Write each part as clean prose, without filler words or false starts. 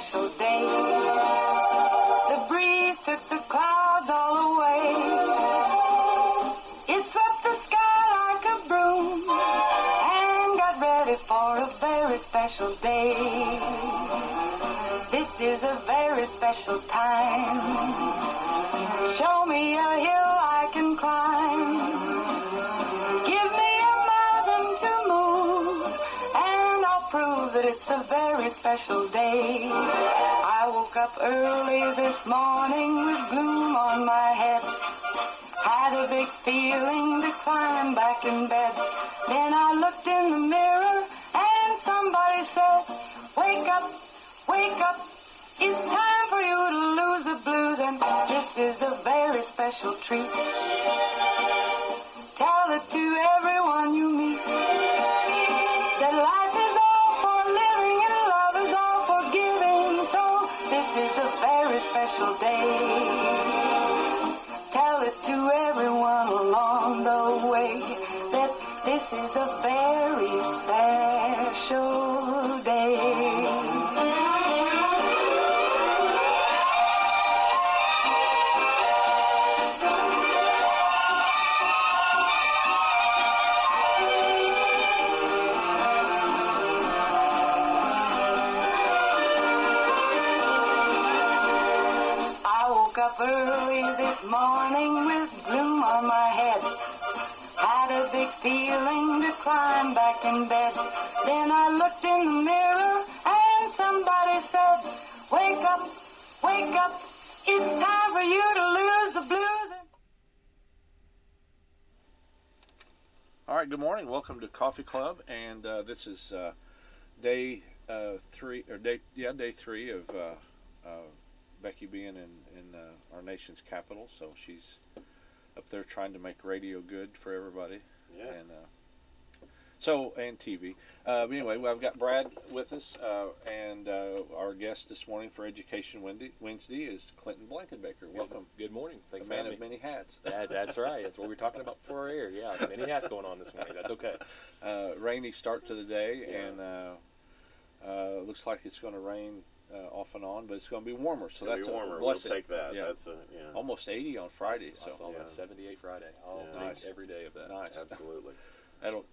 special day. The breeze took the clouds all away. It swept the sky like a broom and got ready for a very special day. This is a very special time. Show me a hill I can climb. Give me a mountain to move, and I'll prove that it's a very special day. I woke up early this morning with gloom on my head. Had a big feeling to climb back in bed. Then I looked in the mirror and somebody said, wake up, wake up. It's time for you to lose the blues, and this is a very special treat. Tell it to everyone you meet that life is all for living and love is all for giving. So this is a very special day. Tell it to everyone along the way that this is a very special day. Up early this morning with gloom on my head. Had a big feeling to climb back in bed. Then I looked in the mirror and somebody said, wake up, wake up. It's time for you to lose the blues. All right, good morning. Welcome to Coffee Club, and this is day three of Becky being in our nation's capital, so she's up there trying to make radio good for everybody. Yeah. And TV. But anyway, I've got Brad with us, and our guest this morning for Education Wednesday is Ciinton Blankenbaker. Welcome. Good morning. Thanks the for man having of me. many hats. That's right. That's what we were talking about before our air. Yeah, many hats going on this morning. That's okay. Rainy start to the day, Yeah. and looks like it's going to rain off and on, but it's going to be warmer, so that's warmer. a blessing. We'll take that. Yeah. That's Almost 80 on Friday. I saw that 78 Friday. I'll take every day of that. Nice. Absolutely. That'll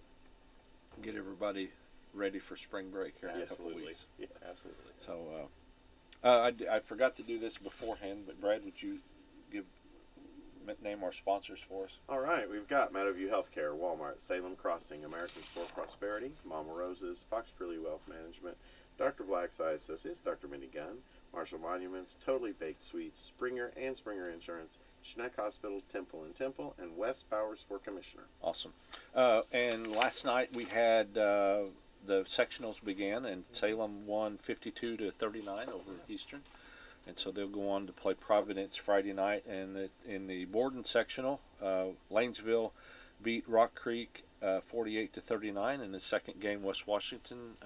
get everybody ready for spring break here in a couple of weeks. Yes. Absolutely. So I forgot to do this beforehand, but Brad, would you name our sponsors for us? All right. We've got Meadowview Healthcare, Walmart, Salem Crossing, American Sport Prosperity, Mama Rose's, Fox Purley Wealth Management, Dr. Black's Eye Associates, Dr. Minnie Gunn, Marshall Monuments, Totally Baked Sweets, Springer and Springer Insurance, Schneck Hospital, Temple and Temple, and Wes Bowers for Commissioner. Awesome. And last night we had the sectionals began, and Salem won 52-39 over Eastern, and so they'll go on to play Providence Friday night. And in the Borden sectional, Lanesville beat Rock Creek 48-39. In the second game, West Washington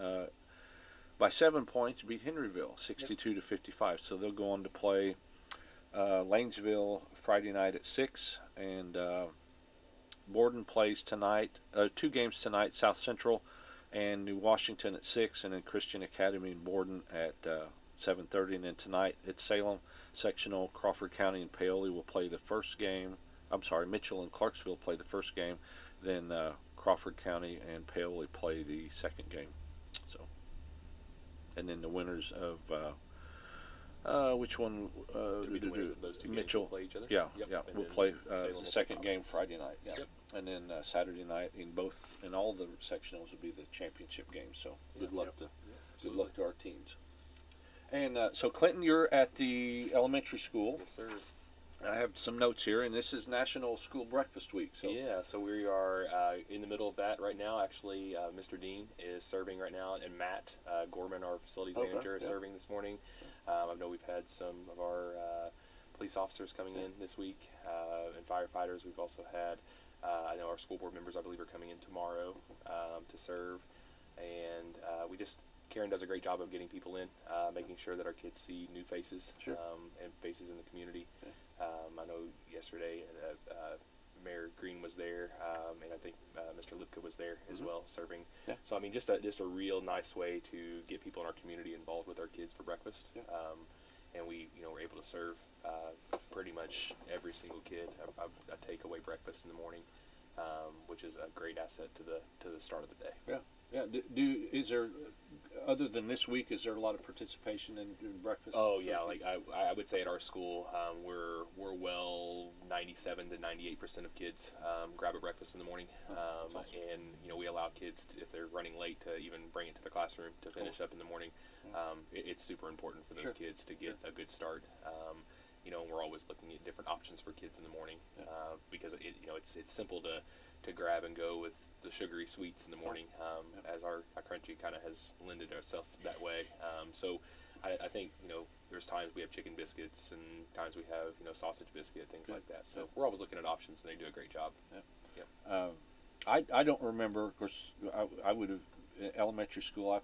by 7 points beat Henryville 62-55. So they'll go on to play Lanesville Friday night at 6, and Borden plays tonight, 2 games tonight, South Central and New Washington at 6, and then Christian Academy in Borden at 7:30. And then tonight at Salem sectional, Crawford County and Paoli will play the first game. Mitchell and Clarksville play the first game, then Crawford County and Paoli play the second game. So, and then the winners of which one? Those two Mitchell games will play each other. Yeah, Yep. yeah. And We'll then play Salem the will second play game Friday night. Yeah. Yep. And then Saturday night in all the sectionals will be the championship games. So good luck to our teams. And so Ciinton, you're at the elementary school. Yes, sir. I have some notes here, and this is National School Breakfast Week. So Yeah, so we are in the middle of that right now. Actually, Mr. Dean is serving right now, and Matt Gorman, our facilities manager, is serving this morning. I know we've had some of our police officers coming in this week, and firefighters. We've also had, I know our school board members, I believe, are coming in tomorrow to serve. And Karen does a great job of getting people in, making sure that our kids see new faces and faces in the community. I know yesterday Mayor Green was there, and I think Mr. Lipka was there as Mhm. well serving. Yeah. So I mean, just a real nice way to get people in our community involved with our kids for breakfast. Yeah. And we were able to serve pretty much every single kid a takeaway breakfast in the morning, which is a great asset to the start of the day. Yeah. Yeah. Is there, other than this week, is there a lot of participation in breakfast? Oh yeah, like I would say at our school, we're well 97 to 98% of kids grab a breakfast in the morning, Awesome. and we allow kids to, if they're running late, to even bring it to the classroom to finish up in the morning. It's super important for those kids to get a good start. And we're always looking at different options for kids in the morning, because it's simple to grab and go with the sugary sweets in the morning, as our country kind of has lended ourselves that way. So I think there's times we have chicken biscuits and times we have sausage biscuit, things like that. So we're always looking at options, and they do a great job. I don't remember. Of course, I would have elementary school.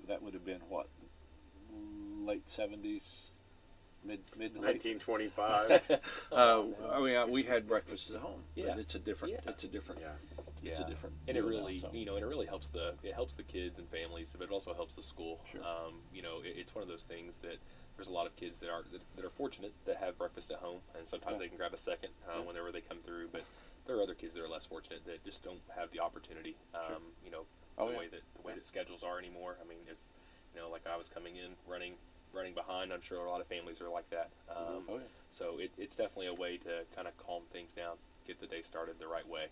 That would have been what, late 70s. Mid 1925. I mean, we had breakfast at home. Yeah. But it's a different. Yeah. It's a different. And it deal really, now, so. it really helps the kids and families, but it also helps the school. Sure. It's one of those things that there's a lot of kids that are fortunate that have breakfast at home, and sometimes they can grab a second whenever they come through. But there are other kids that are less fortunate that just don't have the opportunity. The way that schedules are anymore. I mean, it's like I was coming in running behind. I'm sure a lot of families are like that. So it's definitely a way to kind of calm things down, get the day started the right way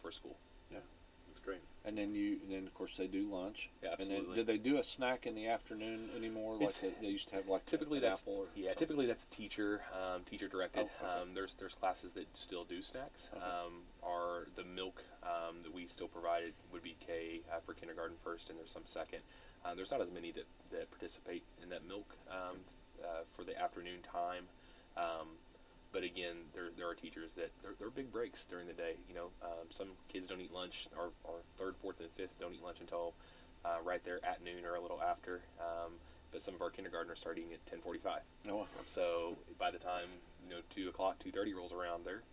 for school. Yeah, that's great. And then of course they do lunch. Yeah, absolutely. And then, did they do a snack in the afternoon anymore? Like they used to have like typically an that's apple or typically that's teacher directed. Oh, okay. There's classes that still do snacks. Okay. The milk that we still provided would be K for kindergarten first, and there's some second. There's not as many that participate in that milk for the afternoon time. But again, there are teachers that there are big breaks during the day. Some kids don't eat lunch, or third, fourth, and fifth don't eat lunch until right there at noon or a little after. But some of our kindergartners start eating at 10:45. Oh. So by the time 2 o'clock, 2:30 rolls around, they're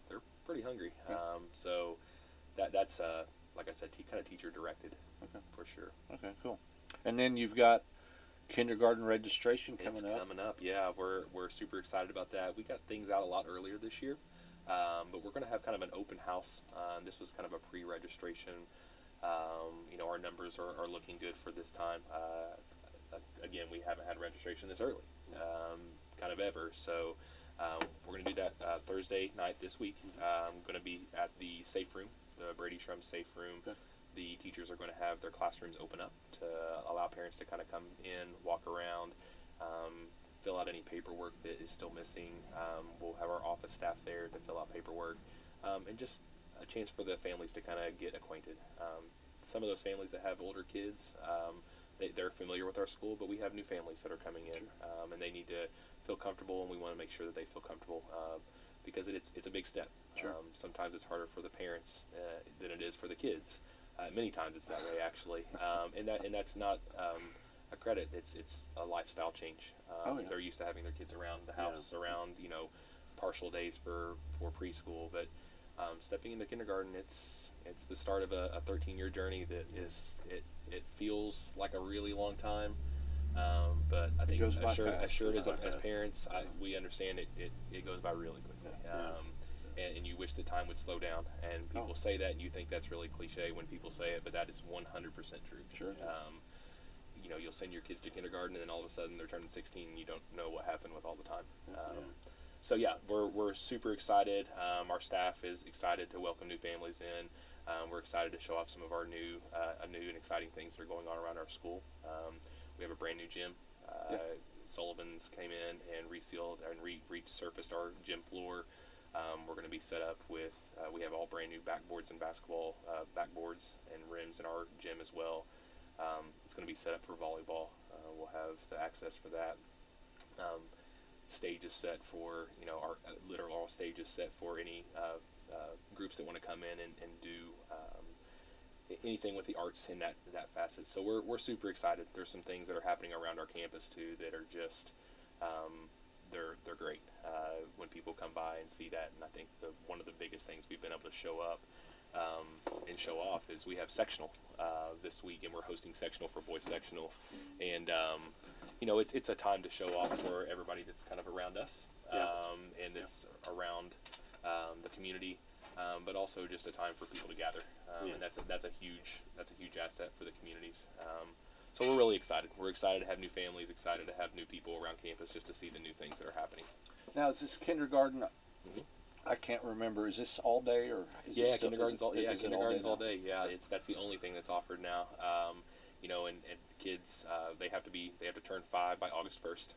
pretty hungry. Yeah. So that's like I said, kind of teacher directed. Okay. For sure. Okay, cool. And then you've got kindergarten registration coming up. It's coming up, yeah. We're super excited about that. We got things out a lot earlier this year, but we're going to have kind of an open house. This was kind of a pre-registration. Our numbers are looking good for this time. Again, we haven't had registration this early, kind of ever. So we're going to do that Thursday night this week. I'm going to be at the safe room, the Brady Shrum safe room. Okay. The teachers are going to have their classrooms open up to allow parents to kind of come in, walk around, fill out any paperwork that is still missing. We'll have our office staff there to fill out paperwork, and just a chance for the families to kind of get acquainted. Some of those families that have older kids, they're familiar with our school, but we have new families that are coming in, and they need to feel comfortable, and we want to make sure that they feel comfortable, because it's a big step. Sure. Sometimes it's harder for the parents than it is for the kids. Many times it's that way, actually, and that's not a credit. It's a lifestyle change. They're used to having their kids around the house, around partial days for preschool, but stepping into kindergarten, it's the start of a 13-year journey that it feels like a really long time, but I think assured as parents, we understand it goes by really quickly. And you wish the time would slow down. And people say that, and you think that's really cliche when people say it, but that is 100% true. Sure. You'll send your kids to kindergarten, and then all of a sudden they're turning 16, and you don't know what happened with all the time. So yeah, we're super excited. Our staff is excited to welcome new families in. We're excited to show off some of our new and exciting things that are going on around our school. We have a brand new gym. Sullivan's came in and resealed and resurfaced our gym floor. We're going to be set up with, we have all brand new backboards and basketball backboards and rims in our gym as well. It's going to be set up for volleyball. We'll have the access for that. Stage is set for, our literal stage is set for any groups that want to come in and do anything with the arts in that facet. So we're super excited. There's some things that are happening around our campus too that are just they're great when people come by and see that. And I think one of the biggest things we've been able to show up and show off is we have sectional this week, and we're hosting sectional for boys sectional, and it's a time to show off for everybody that's kind of around us, and it's around the community, but also just a time for people to gather, and that's a huge asset for the communities. So we're really excited. We're excited to have new families, excited to have new people around campus, just to see the new things that are happening. Now, is this kindergarten? I can't remember. Is this all day or? Kindergarten's all day. Yeah, that's the only thing that's offered now. And kids they have to turn 5 by August 1st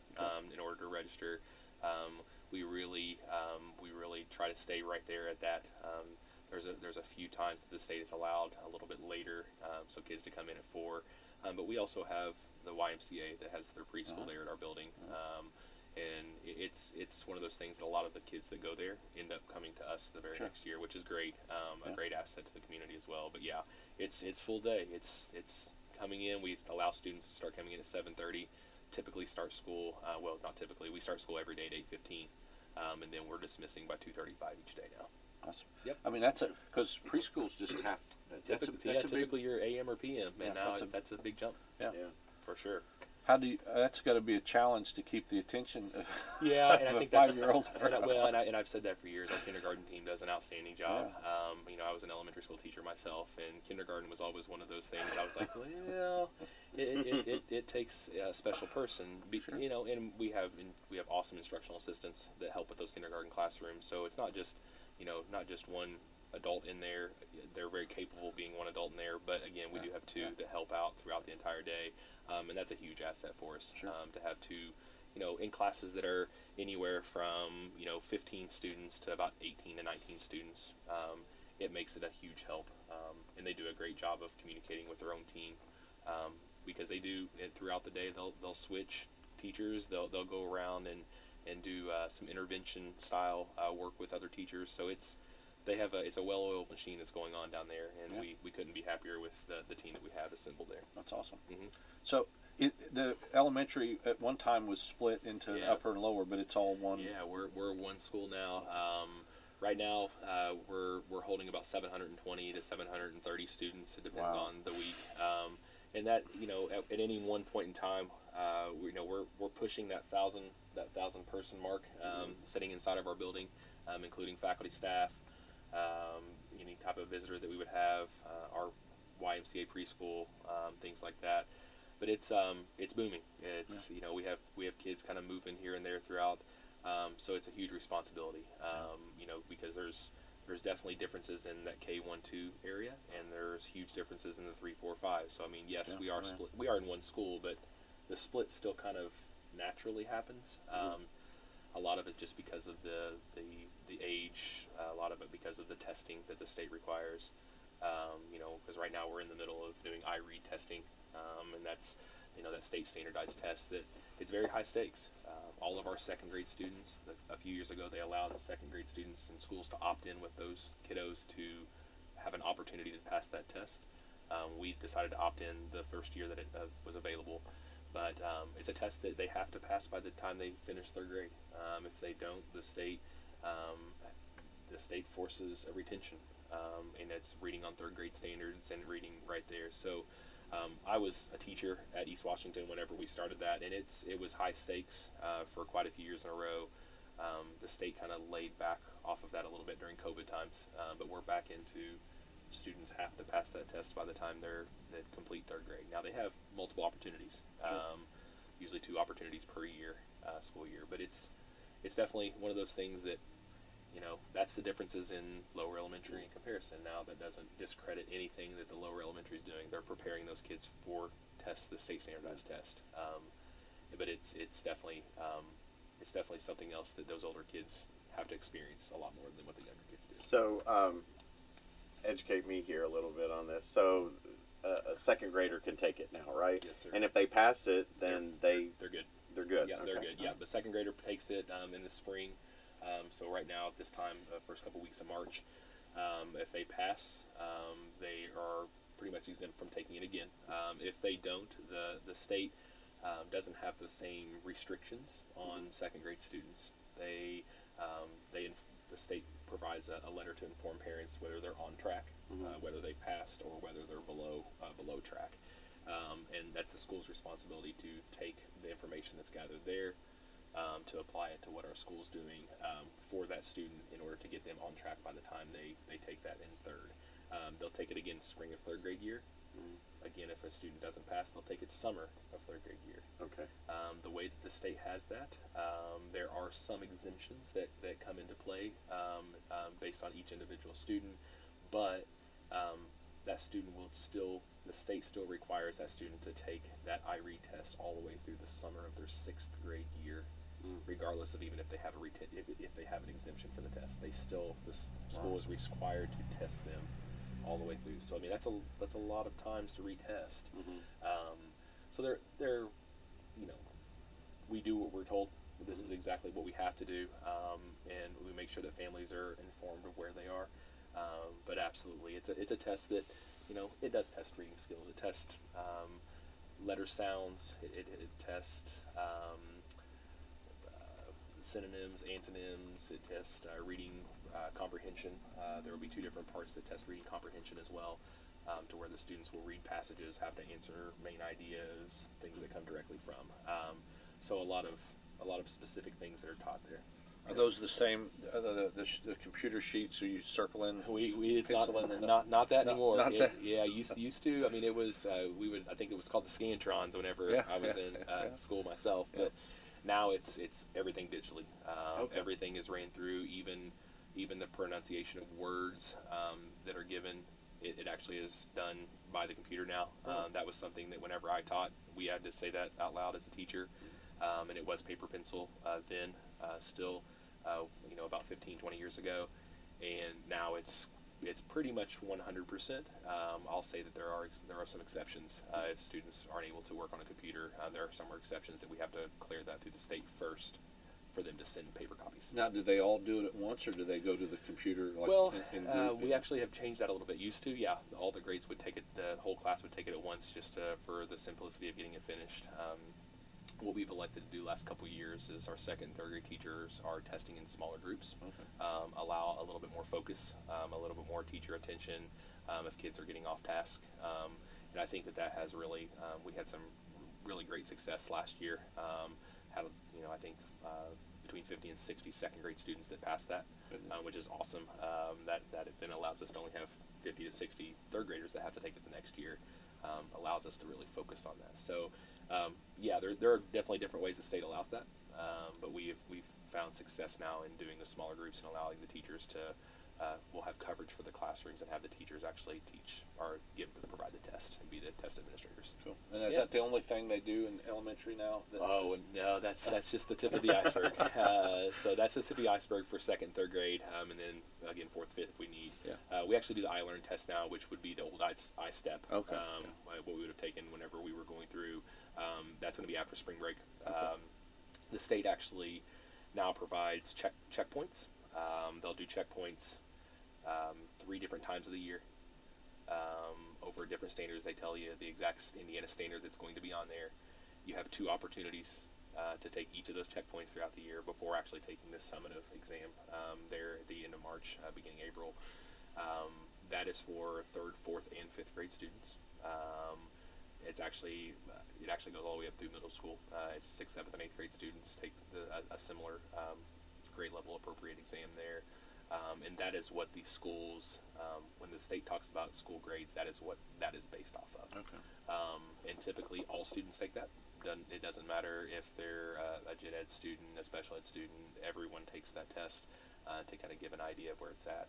in order to register. We really try to stay right there at that. There's a few times that the state has allowed a little bit later, so kids to come in at 4. But we also have the YMCA that has their preschool there at our building. And it's one of those things that a lot of the kids that go there end up coming to us the very next year, which is great, a great asset to the community as well. But yeah, it's full day. It's coming in. We allow students to start coming in at 7:30. Typically start school. Well, not typically. We start school every day at 8:15, and then we're dismissing by 2:35 each day now. Awesome. Yep. I mean, because preschools just have. Typically you're AM or PM, and now that's a big jump. Yeah, for sure. How do you? That's got to be a challenge to keep the attention of, and I think that's 5-year-old. And I've said that for years. Our kindergarten team does an outstanding job. Yeah. I was an elementary school teacher myself, and kindergarten was always one of those things. I was like, well, it takes a special person, and we have awesome instructional assistants that help with those kindergarten classrooms. So it's not just one adult in there. They're very capable of being one adult in there, but again, we do have 2 that help out throughout the entire day, and that's a huge asset for us. To have 2, in classes that are anywhere from 15 students to about 18 to 19 students. It makes it a huge help, and they do a great job of communicating with their own team, because they do throughout the day. They'll switch teachers. They'll go around and do some intervention style work with other teachers. So it's a well-oiled machine that's going on down there, and we couldn't be happier with the team that we have assembled there. That's awesome. So the elementary at one time was split into upper and lower, but it's all one. Yeah, we're one school now. Right now, we're holding about 720 to 730 students. It depends on the week, and that at any one point in time, we're pushing that thousand person mark, sitting inside of our building, including faculty, staff. Any type of visitor that we would have, our YMCA preschool, things like that. But it's booming. It's we have kids kind of moving here and there throughout, so it's a huge responsibility. Because there's definitely differences in that K1-2 area, and there's huge differences in the 3-4-5. So I mean, yes, we are split. We are in one school, but the split still kind of naturally happens. A lot of it just because of the age, a lot of it because of the testing that the state requires. Because right now we're in the middle of doing iRead testing, and that's that state standardized test that it's very high stakes. All of our second grade students, a few years ago, they allowed the second grade students in schools to opt in with those kiddos to have an opportunity to pass that test. We decided to opt in the first year that it was available. But it's a test that they have to pass by the time they finish 3rd grade. If they don't, the state forces a retention, and it's reading on 3rd grade standards and reading right there. So I was a teacher at East Washington whenever we started that, and it was high stakes for quite a few years in a row. The state kind of laid back off of that a little bit during COVID times, but we're back into students have to pass that test by the time they complete 3rd grade. Now they have multiple opportunities, usually 2 opportunities per year, school year. But it's definitely one of those things that that's the differences in lower elementary in comparison. Now that doesn't discredit anything that the lower elementary is doing. They're preparing those kids for the state standardized test. But it's definitely something else that those older kids have to experience a lot more than what the younger kids do. So. Educate me here a little bit on this. So a second grader can take it now, right? Yes, sir. And if they pass it, then they're good. They're good. Yeah, they're good. Yeah, the second grader takes it in the spring. So right now at this time, the first couple weeks of March, if they pass, they are pretty much exempt from taking it again. If they don't, the state doesn't have the same restrictions on second grade students. The state provides a letter to inform parents whether they're on track, whether they passed, or whether they're below track. And that's the school's responsibility to take the information that's gathered there, to apply it to what our school's doing for that student in order to get them on track by the time they take that in third. They'll take it again spring of third grade year. Again, if a student doesn't pass, they'll take it summer of third grade year. Okay. The way that the state has that, there are some exemptions that come into play based on each individual student, but that student the state still requires that student to take that IRE test all the way through the summer of their sixth grade year, regardless of even if they have if they have an exemption for the test. The school is required to test them all the way through. So I mean that's a lot of times to retest. So they're we do what we're told. This is exactly what we have to do, and we make sure that families are informed of where they are. But absolutely, it's a test that it does test reading skills. It tests letter sounds. It tests synonyms, antonyms. It tests reading comprehension. There will be two different parts that test reading comprehension as well, to where the students will read passages, have to answer main ideas, things that come directly from. So a lot of specific things that are taught there. Are those the same? The computer sheets? Are you circling? It's penciling not that anymore. Not that. Yeah, used to. I mean, it was I think it was called the Scantrons whenever I was in school myself. But now it's everything digitally. Everything is ran through, even the pronunciation of words that are given. It actually is done by the computer now. That was something that whenever I taught, we had to say that out loud as a teacher. And it was paper pencil then, still, about 15, 20 years ago, and now it's pretty much 100%. I'll say that there are some exceptions. If students aren't able to work on a computer, there are some exceptions that we have to clear that through the state first for them to send paper copies. Now, do they all do it at once, or do they go to the computer? We actually have changed that a little bit. Used to, yeah, all the grades would take it. The whole class would take it at once, just for the simplicity of getting it finished. What we've elected to do last couple of years is our second and third grade teachers are testing in smaller groups, allow a little bit more focus, a little bit more teacher attention if kids are getting off task. And I think that has really, we had some really great success last year. Had, I think between 50 and 60 second grade students that passed that, which is awesome. That it then allows us to only have 50 to 60 third graders that have to take it the next year. Allows us to really focus on that. So there are definitely different ways the state allows that, but we've found success now in doing the smaller groups and allowing the teachers to we'll have coverage for the classrooms and have the teachers actually teach or provide the test and be the test administrators. Cool. And is that the only thing they do in elementary now? No, that's just the tip of the iceberg. So that's the tip of the iceberg for second and third grade, and then again fourth, fifth if we need. We actually do the iLearn test now, which would be the old iStep. Okay. What we would have taken whenever we were going through. That's going to be after spring break. The state actually now provides checkpoints. They'll do checkpoints 3 different times of the year over different standards. They tell you the exact Indiana standard that's going to be on there. You have 2 opportunities to take each of those checkpoints throughout the year before actually taking this summative exam there at the end of March, beginning April. That is for 3rd, 4th, and 5th grade students. It actually goes all the way up through middle school. It's 6th, 7th, and 8th grade students take a similar grade level appropriate exam there. And that is what the schools, when the state talks about school grades, that is what that is based off of. Okay. And typically all students take that. It doesn't matter if they're a gen ed student, a special ed student, everyone takes that test to kind of give an idea of where it's at.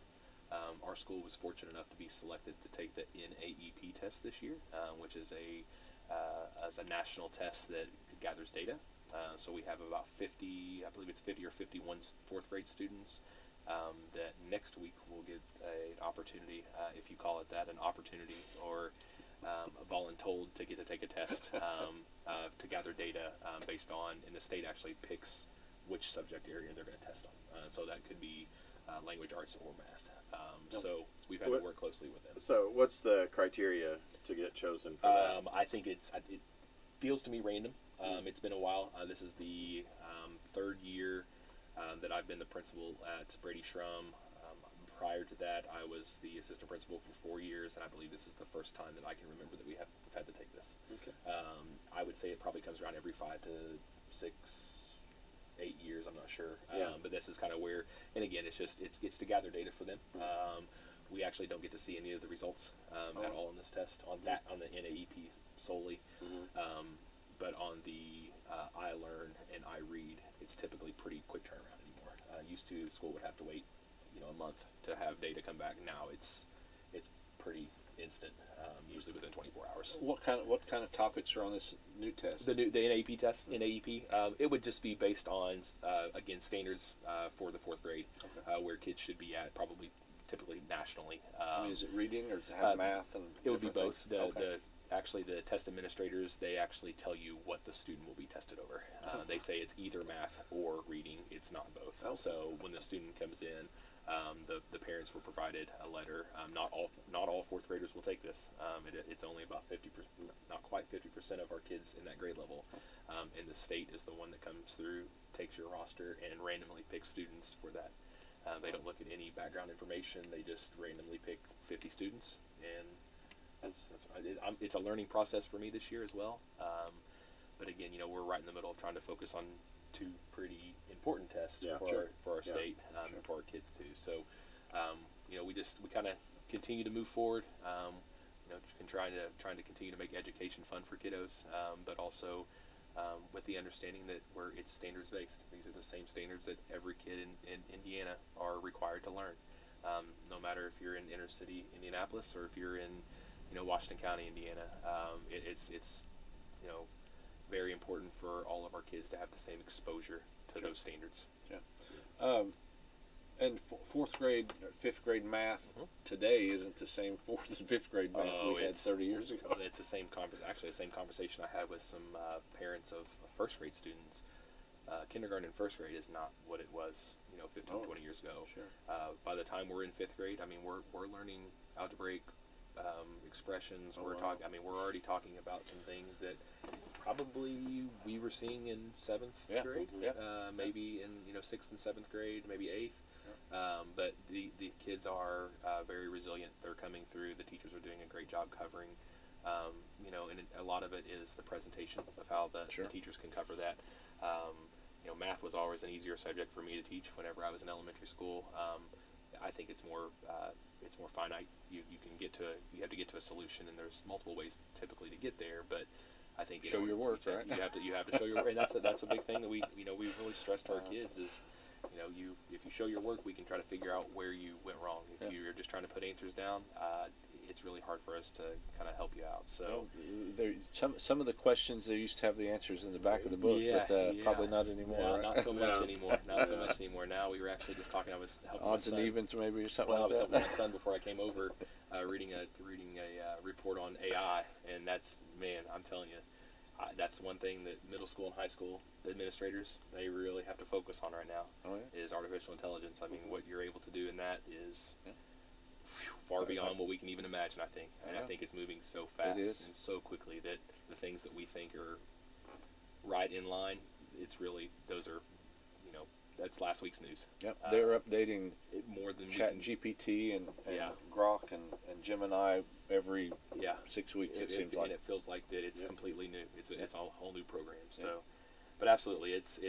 Our school was fortunate enough to be selected to take the NAEP test this year, which is a national test that gathers data. So we have about 50, I believe it's 50 or 51 4th grade students that next week will get an opportunity, if you call it that, an opportunity or voluntold to get to take a test to gather data based on, and the state actually picks which subject area they're going to test on. So that could be language arts or math. So we've had to work closely with them. So what's the criteria to get chosen for that? I think it feels to me random. It's been a while. This is the third year that I've been the principal at Brady Shrum. Prior to that, I was the assistant principal for 4 years, and I believe this is the first time that I can remember that we've had to take this. Okay. I would say it probably comes around every 5 to 6, 8 years. I'm not sure. Yeah. But this is kind of where, and again, it's to gather data for them. We actually don't get to see any of the results at all on this test on the NAEP solely. But on the I Learn and I Read, it's typically pretty quick turnaround anymore. Used to, school would have to wait, a month to have data come back. Now it's pretty instant, usually within 24 hours. What kind of topics are on this new test? The NAEP test, NAEP, it would just be based on again standards for the 4th grade, where kids should be at typically nationally. Is it reading or does it have math and? It would be both. Things? Actually, the test administrators, they actually tell you what the student will be tested over. They say it's either math or reading. It's not both. So when the student comes in, the parents were provided a letter. Not all 4th graders will take this. It's only about 50%, not quite 50% of our kids in that grade level. And the state is the one that comes through, takes your roster, and randomly picks students for that. They don't look at any background information. They just randomly pick 50 students, and it's a learning process for me this year as well. But again, we're right in the middle of trying to focus on 2 pretty important tests for our state and for our kids too. So, we kind of continue to move forward. Trying to continue to make education fun for kiddos, but also with the understanding that it's standards based. These are the same standards that every kid in Indiana are required to learn. No matter if you're in inner city Indianapolis or if you're in Washington County, Indiana, it's very important for all of our kids to have the same exposure to those standards. Yeah. And 4th grade, 5th grade math today isn't the same 4th and 5th grade math we had 30 years ago. It's the same actually the same conversation I had with some parents of 1st grade students. Kindergarten and 1st grade is not what it was, 15, 20 years ago. Sure. By the time we're in 5th grade, we're learning algebraic expressions. We're already talking about some things that probably we were seeing in 7th grade, maybe in 6th and 7th grade, maybe 8th. But the kids are very resilient. They're coming through. The teachers are doing a great job covering. And a lot of it is the presentation of how the teachers can cover that. Math was always an easier subject for me to teach whenever I was in elementary school. I think it's more finite. You have to get to a solution, and there's multiple ways typically to get there. But I think show your work, right? You have to show your work, and that's a big thing that we really stress to our kids is, if you show your work, we can try to figure out where you went wrong. If you're just trying to put answers down, it's really hard for us to kind of help you out. So some of the questions, they used to have the answers in the back of the book, but probably not anymore. No, right? not so much anymore. Not so much anymore. Now we were actually just talking. I was helping odds my son. and evens maybe or something I like was that. helping my son before I came over, reading a report on AI, and I'm telling you. That's one thing that middle school and high school administrators, they really have to focus on right now, is artificial intelligence. What you're able to do in that is far beyond what we can even imagine, I think. And I think it's moving so fast and so quickly that the things that we think are right in line, it's really, those are, that's last week's news. Yep, they're updating it more than GPT and Grok and Gemini every 6 weeks. It seems like, and it feels like that it's completely new. It's a whole new program. So, but absolutely, it's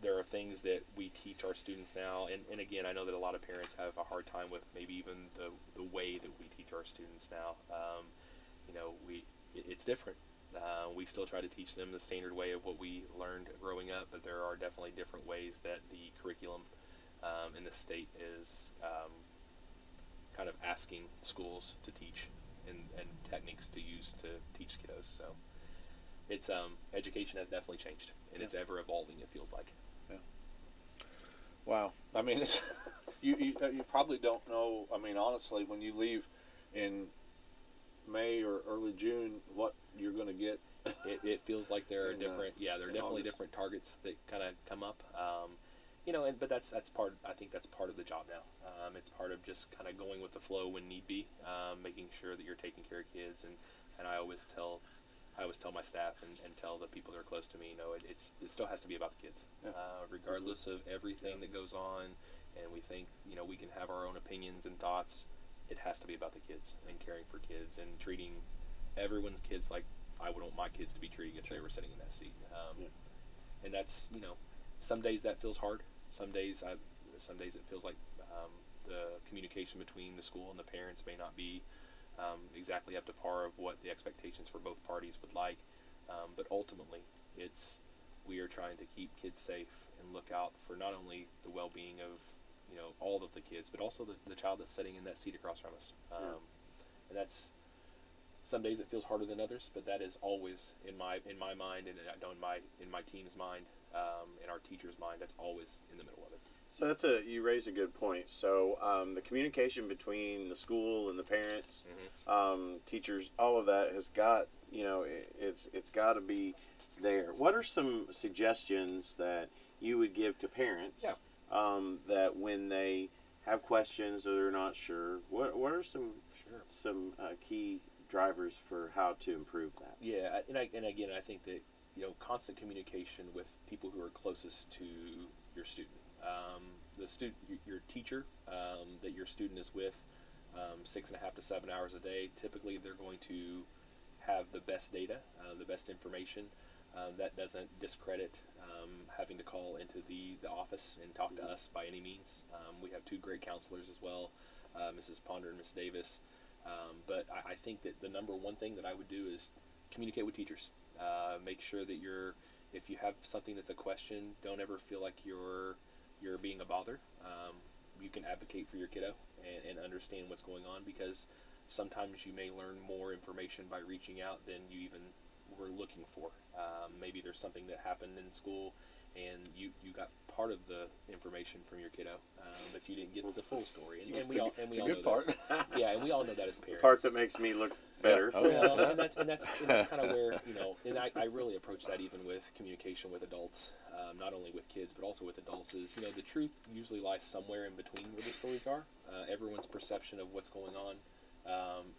there are things that we teach our students now, and again, I know that a lot of parents have a hard time with maybe even the way that we teach our students now. It's different. We still try to teach them the standard way of what we learned growing up, but there are definitely different ways that the curriculum in the state is kind of asking schools to teach and techniques to use to teach kiddos. So it's education has definitely changed, and it's ever evolving, it feels like. Yeah. Wow. It's you probably don't know. Honestly, when you leave in May or early June, what you're going to get. It feels like there are different. There are definitely different targets that kind of come up. But that's part. I think that's part of the job now. It's part of just kind of going with the flow when need be, making sure that you're taking care of kids. And I always tell I always tell my staff and tell the people that are close to me, it still has to be about the kids, regardless of everything that goes on. And we think, we can have our own opinions and thoughts. It has to be about the kids and caring for kids and treating everyone's kids like I would want my kids to be treated if they were sitting in that seat. And that's, some days that feels hard. Some days it feels like the communication between the school and the parents may not be exactly up to par of what the expectations for both parties would like. But ultimately, we are trying to keep kids safe and look out for not only the well-being of all of the kids, but also the child that's sitting in that seat across from us. And that's, some days it feels harder than others, but that is always in my mind, and I know in my team's mind, in our teacher's mind, that's always in the middle of it. So you raise a good point. So the communication between the school and the parents, teachers, all of that has got, it's got to be there. What are some suggestions that you would give to parents that when they have questions or they're not sure, what are some key drivers for how to improve that? Yeah, and again, I think that constant communication with people who are closest to your student. The student, your teacher that your student is with, 6.5 to 7 hours a day. Typically, they're going to have the best data, the best information. That doesn't discredit having to call into the office and talk to us by any means. We have two great counselors as well, Mrs. Ponder and Miss Davis. But I think that the number one thing that I would do is communicate with teachers. Make sure that if you have something that's a question, don't ever feel like you're being a bother. You can advocate for your kiddo and understand what's going on, because sometimes you may learn more information by reaching out than you even were looking for. Maybe there's something that happened in school and you got part of the information from your kiddo, but you didn't get the full story. And we all know part. that. Yeah, and we all know that as parents. The part that makes me look better. Well, and that's kind of where, and I really approach that even with communication with adults, not only with kids but also with adults. Is the truth usually lies somewhere in between where the stories are. Everyone's perception of what's going on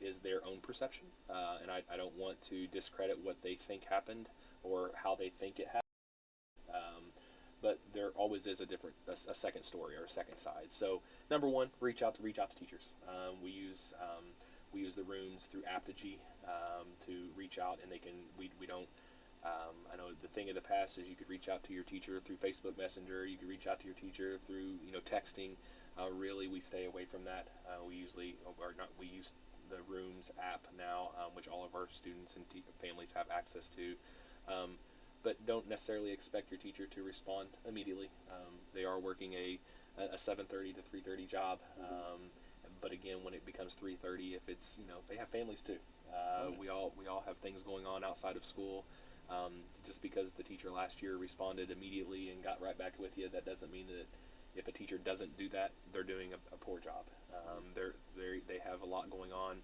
is their own perception, and I don't want to discredit what they think happened or how they think it happened. But there always is a second story or a second side. So number one, reach out to teachers. We use the rooms through Apogee to reach out, and we don't. I know the thing of the past is you could reach out to your teacher through Facebook Messenger. You could reach out to your teacher through texting. Really, we stay away from that. We use the Rooms app now, which all of our students and families have access to. But don't necessarily expect your teacher to respond immediately. They are working a 7:30 to 3:30 job. But again, when it becomes 3:30, if it's they have families too. We all have things going on outside of school. Just because the teacher last year responded immediately and got right back with you, that doesn't mean that if a teacher doesn't do that, they're doing a poor job. They have a lot going on,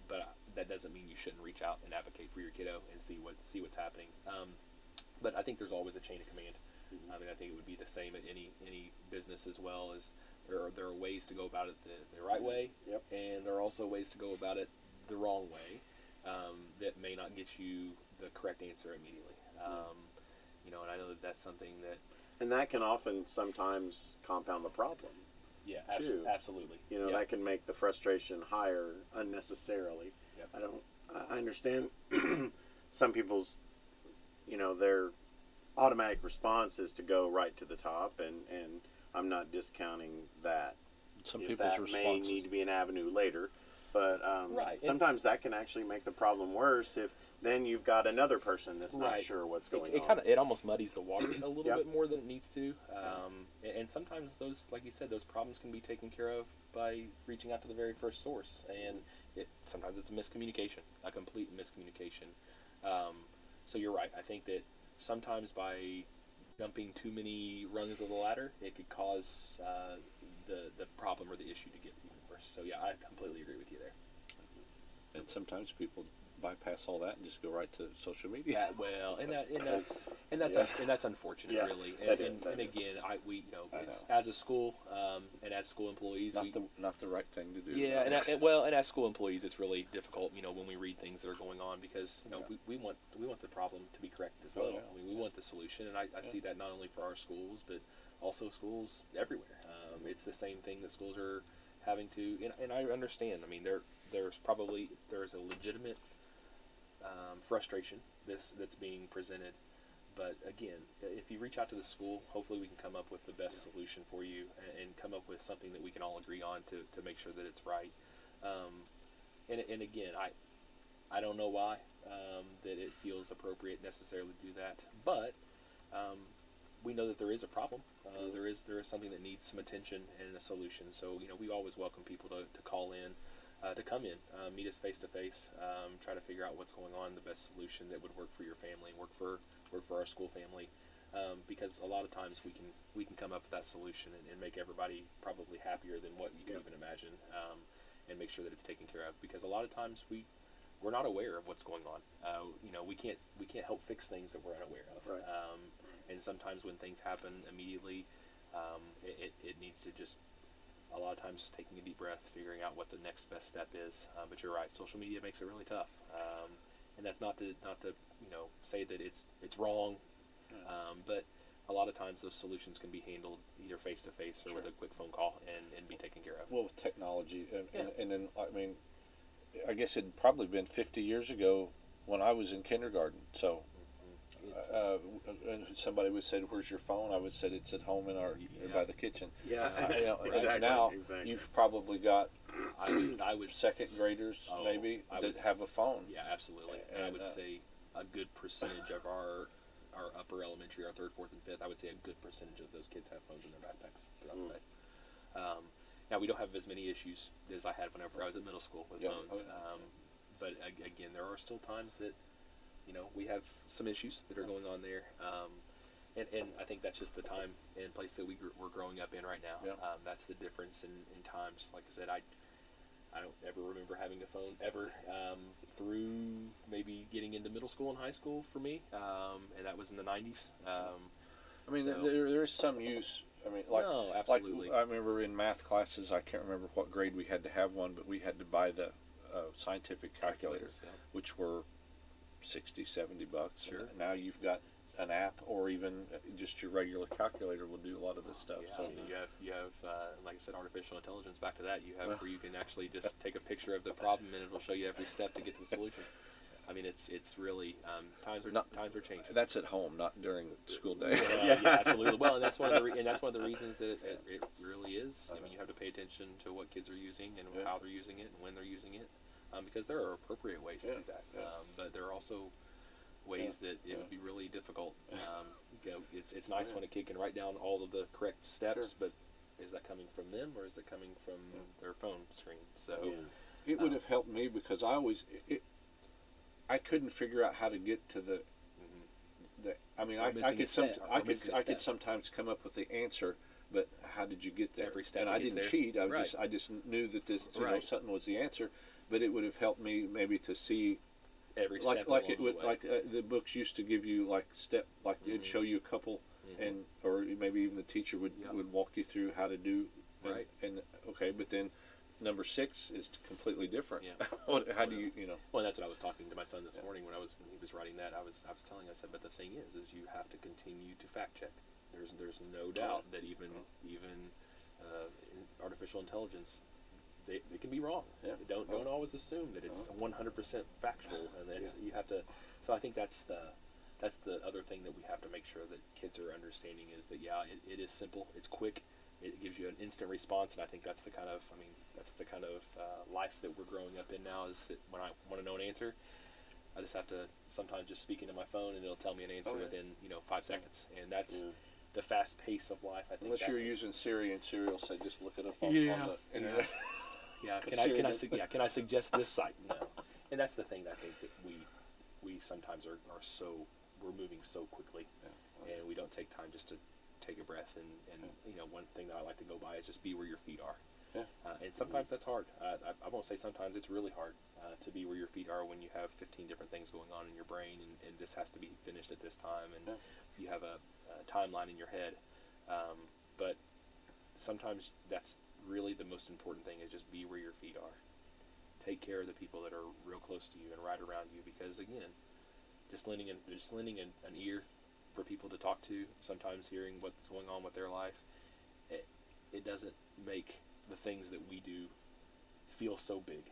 but that doesn't mean you shouldn't reach out and advocate for your kiddo and see what's happening. But I think there's always a chain of command. I mean, I think it would be the same at any business as well. As there are ways to go about it the right way, and there are also ways to go about it the wrong way that may not get you the correct answer immediately. And I know that's something that. And that can often sometimes compound the problem. Yeah, too. Absolutely. That can make the frustration higher unnecessarily. Yep. I understand some people's, their automatic response is to go right to the top, and I'm not discounting that. Some If people's that responses may need to be an avenue later, but Right. sometimes that can actually make the problem worse if then you've got another person that's not Right. sure what's going on. It almost muddies the water a little Yep. bit more than it needs to. And sometimes those, like you said, those problems can be taken care of by reaching out to the very first source. And sometimes it's a miscommunication, a complete miscommunication. So you're right. I think that sometimes by jumping too many rungs of the ladder, it could cause the problem or the issue to get even worse. So yeah, I completely agree with you there. and sometimes people bypass all that and just go right to social media. That's unfortunate, Yeah, really. that And is. again, I it's know. as a school and as school employees, Not the right thing to do. yeah, and as school employees, it's really difficult, when we read things that are going on because we want the problem to be corrected as well. Yeah. I mean, we want the solution, and I see that not only for our schools but also schools everywhere. It's the same thing that schools are having to, and I understand. I mean, there's a legitimate frustration that's being presented. But again, if you reach out to the school, hopefully we can come up with the best solution for you and come up with something that we can all agree on to make sure that it's right. And again, I don't know why that it feels appropriate necessarily to do that, but we know that there is a problem. There is something that needs some attention and a solution. So we always welcome people to call in, to come in, meet us face to face, try to figure out what's going on, the best solution that would work for your family, work for our school family. Because a lot of times we can come up with that solution and make everybody probably happier than what you can even imagine, and make sure that it's taken care of. Because a lot of times we're not aware of what's going on. We can't help fix things that we're unaware of. Right. And sometimes when things happen immediately, it needs to just, a lot of times, taking a deep breath, figuring out what the next best step is. But you're right, social media makes it really tough. And that's not to say that it's wrong, but a lot of times those solutions can be handled either face to face or with a quick phone call and be taken care of. Well, with technology, and then I mean, I guess it'd probably been 50 years ago when I was in kindergarten. So and somebody would say, "Where's your phone?" I would say, "It's at home by the kitchen." Yeah, Exactly. Now you've probably got I would second graders maybe that have a phone. Yeah, absolutely. And I would say a good percentage of our upper elementary, our third, fourth, and fifth, I would say a good percentage of those kids have phones in their backpacks throughout the day. Now we don't have as many issues as I had whenever I was at middle school with phones. But again, there are still times that we have some issues that are going on there. And I think that's just the time and place that we're growing up in right now. Yeah. That's the difference in times. Like I said, I don't ever remember having a phone ever, through maybe getting into middle school and high school for me, and that was in the 90s. I mean, there is some use. I mean, no, absolutely. I remember in math classes, I can't remember what grade we had to have one, but we had to buy the scientific calculators, which were $60, $70. Sure. And now you've got an app, or even just your regular calculator will do a lot of this stuff. Yeah, So you have like I said, artificial intelligence. Back to that, you have where you can actually just take a picture of the problem and it'll show you every step to get to the solution. I mean, it's really times are changing. That's at home, not during school day. Yeah, absolutely. Well, and that's one of the reasons that it really is. I mean, you have to pay attention to what kids are using and how they're using it and when they're using it, because there are appropriate ways to do that. But there are also ways that it would be really difficult. It's nice when a kid can write down all of the correct steps, but is that coming from them or is it coming from their phone screen? So it would have helped me because I couldn't figure out how to get to the. I mean, I could sometimes come up with the answer, but how did you get there? Every step, and I didn't cheat. I just knew that this something was the answer. But it would have helped me maybe to see every step the books used to give you it'd show you a couple, or maybe even the teacher would walk you through how to do. And but then number 6 is completely different. How do you Well, that's what I was talking to my son this morning when he was writing that. I was telling him, I said, but the thing is you have to continue to fact check. There's no doubt that even artificial intelligence, they can be wrong. Don't always assume that it's 100% factual, and you have to. So I think that's the other thing that we have to make sure that kids are understanding is that it is simple, it's quick. It gives you an instant response, and I think that's the kind of life that we're growing up in now. Is that when I want to know an answer, I just have to sometimes just speak into my phone, and it'll tell me an answer within 5 seconds, and that's the fast pace of life. I think unless you're using Siri, and Siri will say just look it up on the internet. Can I suggest this site? No, and that's the thing that I think that we sometimes are we're moving so quickly, and we don't take time just to take a breath and one thing that I like to go by is just be where your feet are. Yeah. And sometimes that's hard. I won't say sometimes, it's really hard to be where your feet are when you have 15 different things going on in your brain, and this has to be finished at this time, and you have a timeline in your head. But sometimes that's really the most important thing, is just be where your feet are. Take care of the people that are real close to you and right around you, because again, just lending an ear for people to talk to, sometimes hearing what's going on with their life, it doesn't make the things that we do feel so big,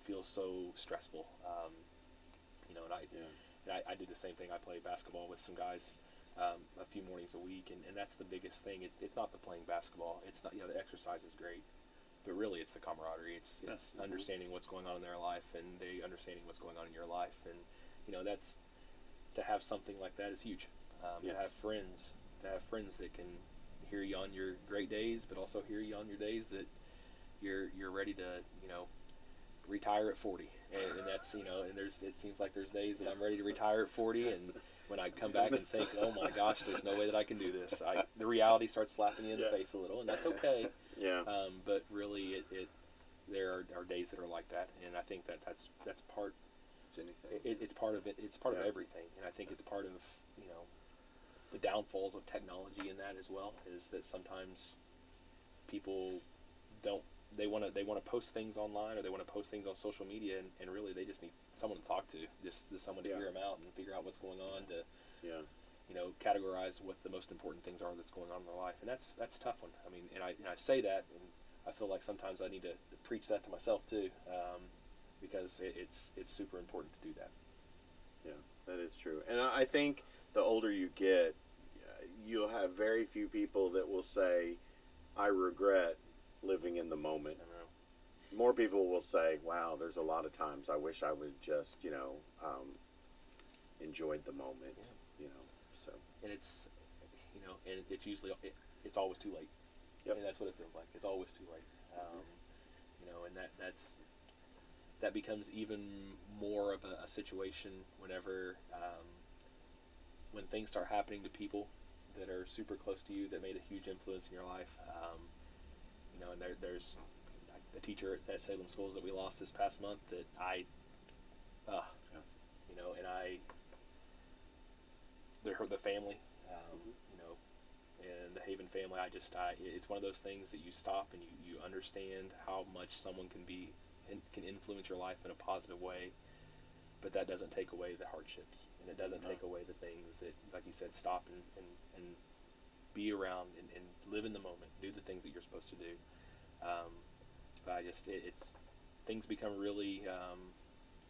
feel so stressful. And I did the same thing. I play basketball with some guys a few mornings a week, and that's the biggest thing. It's not the playing basketball. It's not, the exercise is great, but really it's the camaraderie. It's understanding what's going on in their life, and they understanding what's going on in your life, and that's, to have something like that is huge. To have friends that can hear you on your great days, but also hear you on your days that you're ready to retire at 40, and that's and it seems like there's days that I'm ready to retire at 40, and when I come back and think, oh my gosh, there's no way that I can do this, the reality starts slapping you in the face a little, and that's okay. But really, there are days that are like that, and I think that's part. It's part of it. It's part of everything, and I think it's part of the downfalls of technology in that as well. Is that sometimes people don't. They want to post things online, or they want to post things on social media, and really they just need someone to talk to, just someone to hear them out and figure out what's going on, to categorize what the most important things are that's going on in their life, and that's a tough one. I mean, and I say that, and I feel like sometimes I need to preach that to myself too, because it's super important to do that. Yeah, that is true, and I think the older you get, you'll have very few people that will say, "I regret living in the moment." More people will say, "Wow, there's a lot of times I wish I would just, enjoyed the moment." So. And it's usually it's always too late. Yep. And that's what it feels like. It's always too late. And that becomes even more of a situation whenever when things start happening to people that are super close to you, that made a huge influence in your life. And there's a teacher at Salem Schools that we lost this past month that the family, and the Haven family. It's one of those things that you stop and you understand how much someone can influence your life in a positive way, but that doesn't take away the hardships, and it doesn't take away the things that, like you said, stop and be around and live in the moment, do the things that you're supposed to do. But it's things become really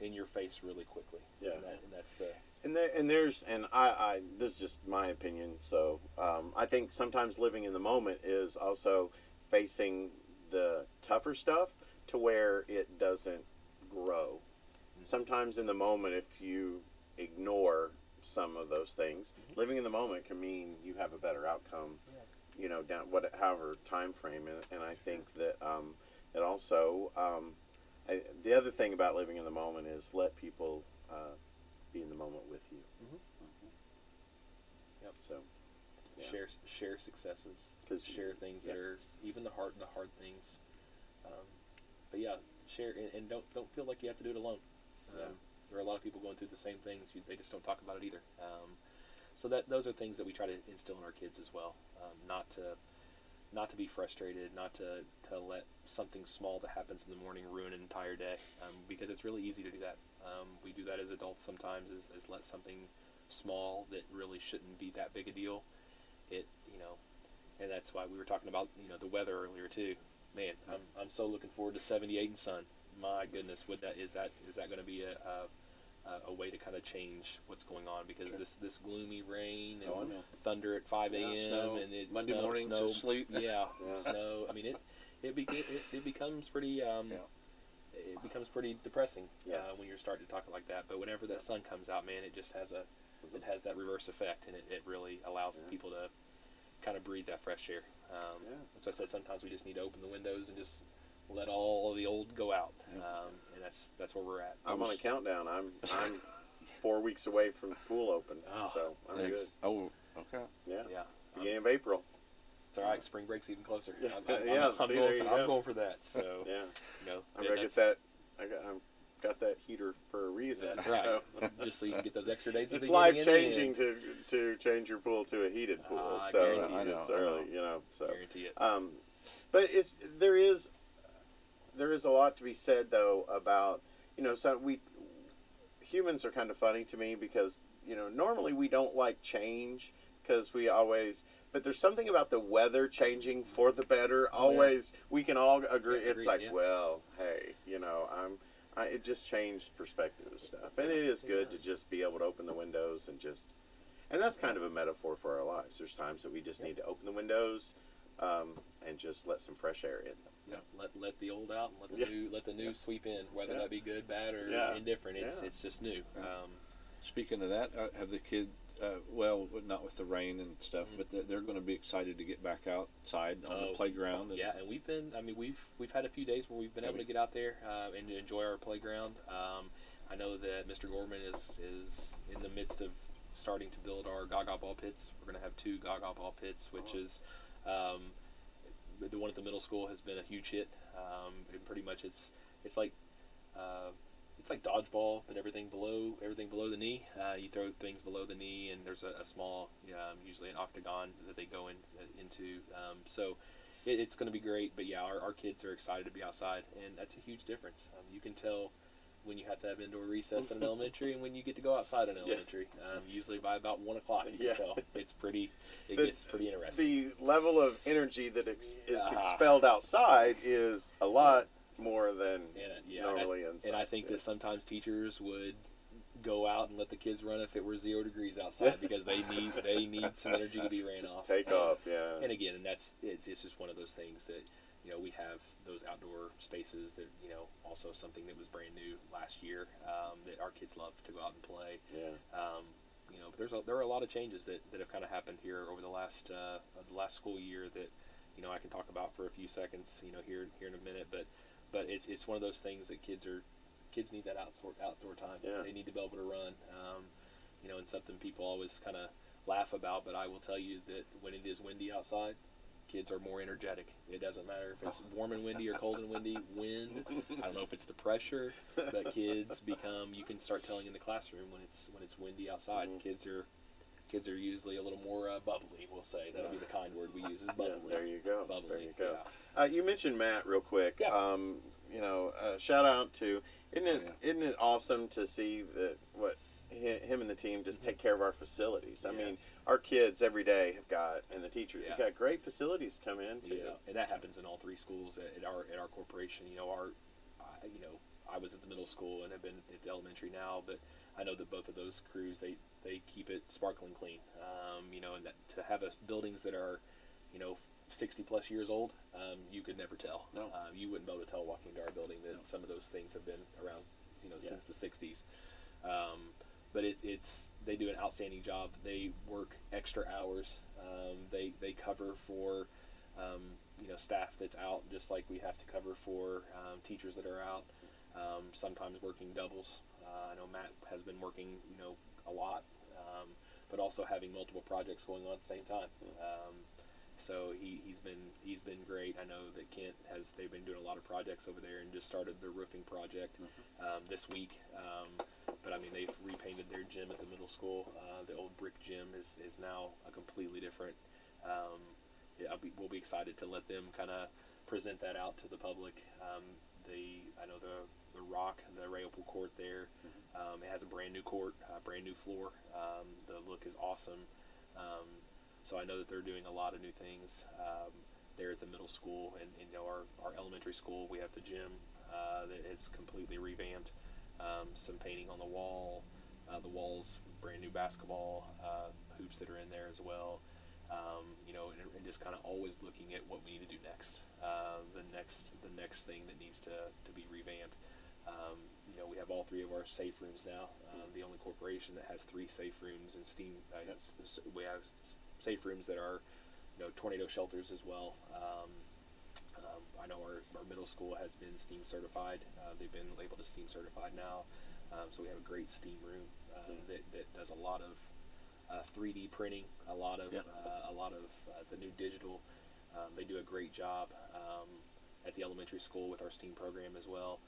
in your face really quickly. Yeah. And that's the. I this is just my opinion. So I think sometimes living in the moment is also facing the tougher stuff to where it doesn't grow. Mm-hmm. Sometimes in the moment, if you ignore some of those things, living in the moment can mean you have a better outcome. Down however time frame, and I think that it also the other thing about living in the moment is let people be in the moment with you. Yep. So share successes, share things that are even the hard things. But share, and don't feel like you have to do it alone. There are a lot of people going through the same things. They just don't talk about it either. So those are things that we try to instill in our kids as well. Not to be frustrated, not to let something small that happens in the morning ruin an entire day, because it's really easy to do that. We do that as adults sometimes, is let something small that really shouldn't be that big a deal. And that's why we were talking about the weather earlier too. Man, I'm so looking forward to 78 and sun. My goodness, is that going to be a way to kind of change what's going on, because this gloomy rain and thunder at 5 a.m. and it Monday morning snow, sleep. Snow. I mean, it becomes pretty it becomes pretty depressing when you're starting to talk like that. But whenever that sun comes out, man, it just has that reverse effect, and it really allows people to kind of breathe that fresh air. So I said sometimes we just need to open the windows and just let all the old go out, and that's where we're at. I'm on a countdown. I'm 4 weeks away from pool open, so I'm good. Oh, okay. Yeah. Beginning of April. It's all right. fact, spring break's even closer. Yeah. I'm going for that. So yeah, you know, I'm gonna get that. I've got that heater for a reason. That's right. So. Just so you can get those extra days. It's life changing to change your pool to a heated pool. I So guarantee it. it's early, you know. So Guarantee it. But there is a lot to be said though about, you know, so humans are kind of funny to me because, you know, normally we don't like change because we always, but there's something about the weather changing for the better. Always, we can all agree. It's like, well, hey, you know, it just changed perspective of stuff, and it is good to just be able to open the windows and that's kind of a metaphor for our lives. There's times that we just need to open the windows, and just let some fresh air in. Yeah, let the old out and let the new sweep in, whether that be good, bad, or indifferent. It's just new. Speaking of that, have the kids? Well, not with the rain and stuff, but they're going to be excited to get back outside on the playground. And and we've been. I mean, we've had a few days where we've been able to get out there and enjoy our playground. I know that Mr. Gorman is in the midst of starting to build our Gaga ball pits. We're going to have 2 Gaga ball pits, which is the one at the middle school has been a huge hit. And pretty much it's like dodgeball, but everything below the knee. You throw things below the knee, and there's a small, usually an octagon that they go into. So it's going to be great. But yeah, our kids are excited to be outside, and that's a huge difference. You can tell when you have to have indoor recess in an elementary and when you get to go outside in elementary. Usually by about 1 o'clock, you can tell. It gets pretty interesting. The level of energy that is expelled outside is a lot more than normally inside. And I think that sometimes teachers would go out and let the kids run if it were 0 degrees outside because they need some energy to be ran off. Take off, yeah. And again, it's just one of those things that, you know, we have those outdoor spaces that, you know, also something that was brand new last year, that our kids love to go out and play. Yeah. You know, but there are a lot of changes that have kind of happened here over the last school year that, you know, I can talk about for a few seconds, you know, here in a minute, but it's one of those things that kids need that outdoor time. Yeah. They need to be able to run. You know, and something people always kind of laugh about, but I will tell you that when it is windy outside, kids are more energetic. It doesn't matter if it's warm and windy or cold and windy. Wind, I don't know if it's the pressure, but kids become. You can start telling in the classroom when it's windy outside. Kids are usually a little more bubbly. We'll say that'll be the kind word we use is bubbly. Yeah, there you go. Bubbly. There you go. Yeah. You mentioned Matt real quick. Yeah. You know, shout out to. Isn't it awesome to see what him and the team just take care of our facilities? I mean, our kids every day have got, and the teachers have got great facilities come in too. Yeah, and that happens in all 3 schools at our corporation. You know, I was at the middle school and have been at the elementary now, but I know that both of those crews they keep it sparkling clean. You know, and to have buildings that are, you know, 60 plus years old, you could never tell. No. You wouldn't be able to tell walking into our building that some of those things have been around, you know, since the 60s. But they do an outstanding job. They work extra hours. They cover for you know, staff that's out, just like we have to cover for teachers that are out. Sometimes working doubles. I know Matt has been working, you know, a lot, but also having multiple projects going on at the same time. So he's been great. I know that Kent they've been doing a lot of projects over there and just started their roofing project this week. But I mean, they've repainted their gym at the middle school. The old brick gym is now a completely different. We'll be excited to let them kind of present that out to the public. I know the Rock, the Rayopool court there. It has a brand new court, brand new floor. The look is awesome. So I know that they're doing a lot of new things there at the middle school, and you know, our elementary school, we have the gym that is completely revamped. Some painting on the wall, the walls, brand new basketball hoops that are in there as well. You know, and just kind of always looking at what we need to do next. The next thing that needs to be revamped. You know, we have all 3 of our safe rooms now. The only corporation that has 3 safe rooms and steam. We have safe rooms that are, you know, tornado shelters as well. I know our middle school has been STEAM certified. They've been labeled as STEAM certified now. So we have a great STEAM room that does a lot of 3D printing, a lot of the new digital They do a great job at the elementary school with our STEAM program as well.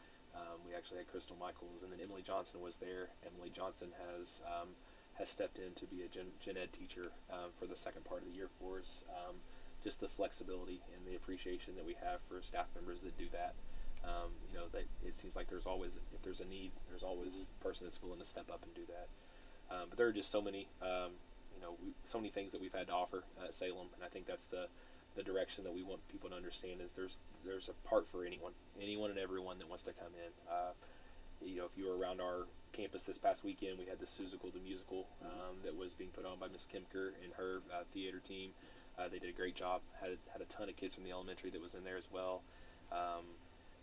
We actually had Crystal Michaels, and then Emily Johnson was there. Emily Johnson has stepped in to be a gen ed teacher for the second part of the year for us. Just the flexibility and the appreciation that we have for staff members that do that. That it seems like there's always, if there's a need, there's always a person that's willing to step up and do that. But there are just so many, so many things that we've had to offer at Salem, and I think that's the direction that we want people to understand is there's a part for anyone and everyone that wants to come in. If you were around our campus this past weekend, we had the Suzical the Musical that was being put on by Miss Kimker and her theater team. They did a great job. Had a ton of kids from the elementary that was in there as well.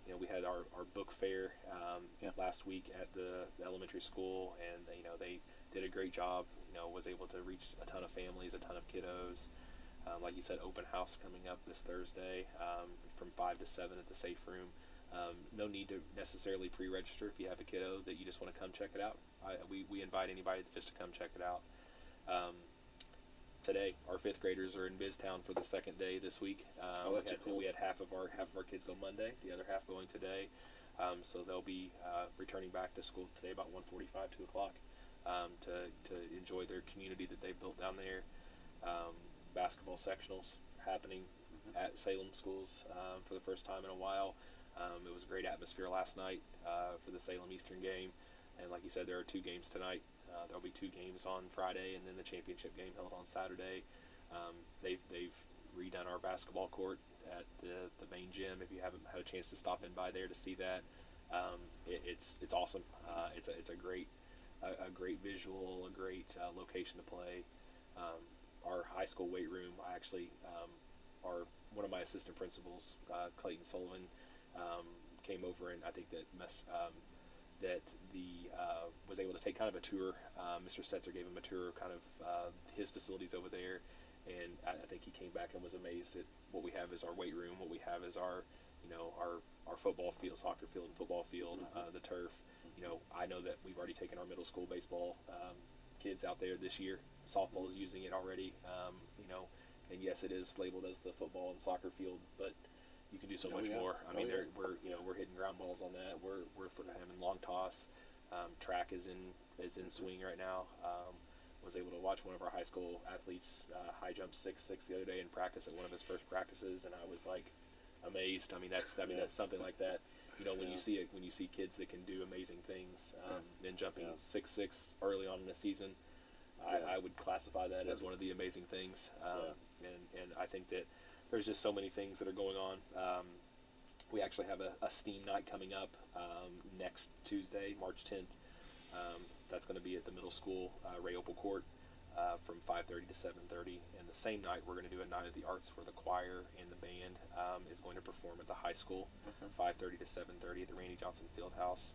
We had our book fair last week at the elementary school, and they did a great job. Was able to reach a ton of families, a ton of kiddos. Like you said, open house coming up this Thursday from 5 to 7 at the Safe Room. No need to necessarily pre-register if you have a kiddo that you just want to come check it out. We invite anybody just to come check it out. Today, our 5th graders are in Biztown for the second day this week. Cool. We had half of our kids go Monday, the other half going today. So they'll be returning back to school today about 1:45, 2 o'clock to enjoy their community that they've built down there. Basketball sectionals happening at Salem schools for the first time in a while. It was a great atmosphere last night for the Salem Eastern game, and like you said, there are 2 games tonight. There'll be 2 games on Friday, and then the championship game held on Saturday. They've redone our basketball court at the main gym. If you haven't had a chance to stop in by there to see that, it's awesome. It's a great visual, a great location to play. Our high school weight room, one of my assistant principals, Clayton Sullivan, came over, and I think that was able to take kind of a tour. Mr. Setzer gave him a tour of kind of his facilities over there, and I think he came back and was amazed at what we have as our weight room, what we have as our football field, soccer field, and football field, the turf. I know that we've already taken our middle school baseball kids out there this year. Softball is using it already, and yes, it is labeled as the football and soccer field, but you can do so much more. I mean, we're hitting ground balls on that. We're having long toss. Track is in swing right now. Was able to watch one of our high school athletes high jump 6'6" the other day in practice at one of his first practices, and I was like amazed. I mean, that's something like that. When you see kids that can do amazing things, and jumping 6'6" early on in the season, I would classify that as one of the amazing things. And I think that there's just so many things that are going on. We actually have a STEAM night coming up next Tuesday, March 10th. That's going to be at the middle school, Ray Opal Court, from 5:30 to 7:30. And the same night, we're going to do a night of the arts where the choir and the band is going to perform at the high school, 5:30 to 7:30 at the Randy Johnson Fieldhouse.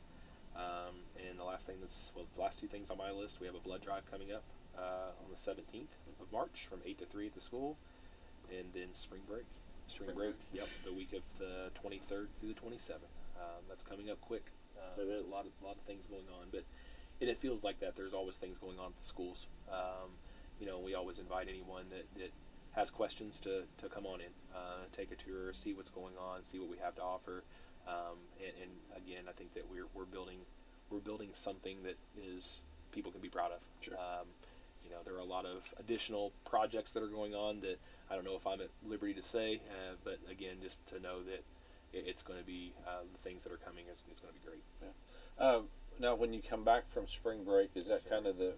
And the last 2 things on my list, we have a blood drive coming up on the 17th of March from 8 to 3 at the school, and then spring break. Yep, the week of the 23rd through the 27th. That's coming up quick. There's a lot of things going on, but it feels like that. There's always things going on at the schools. We always invite anyone that has questions to come on in, take a tour, see what's going on, see what we have to offer. And again, I think that we're building something that is people can be proud of. Sure. There are a lot of additional projects that are going on that I don't know if I'm at liberty to say, but again, just to know that it's going to be the things that are coming is going to be great. Yeah. Now, when you come back from spring break, is that kind of the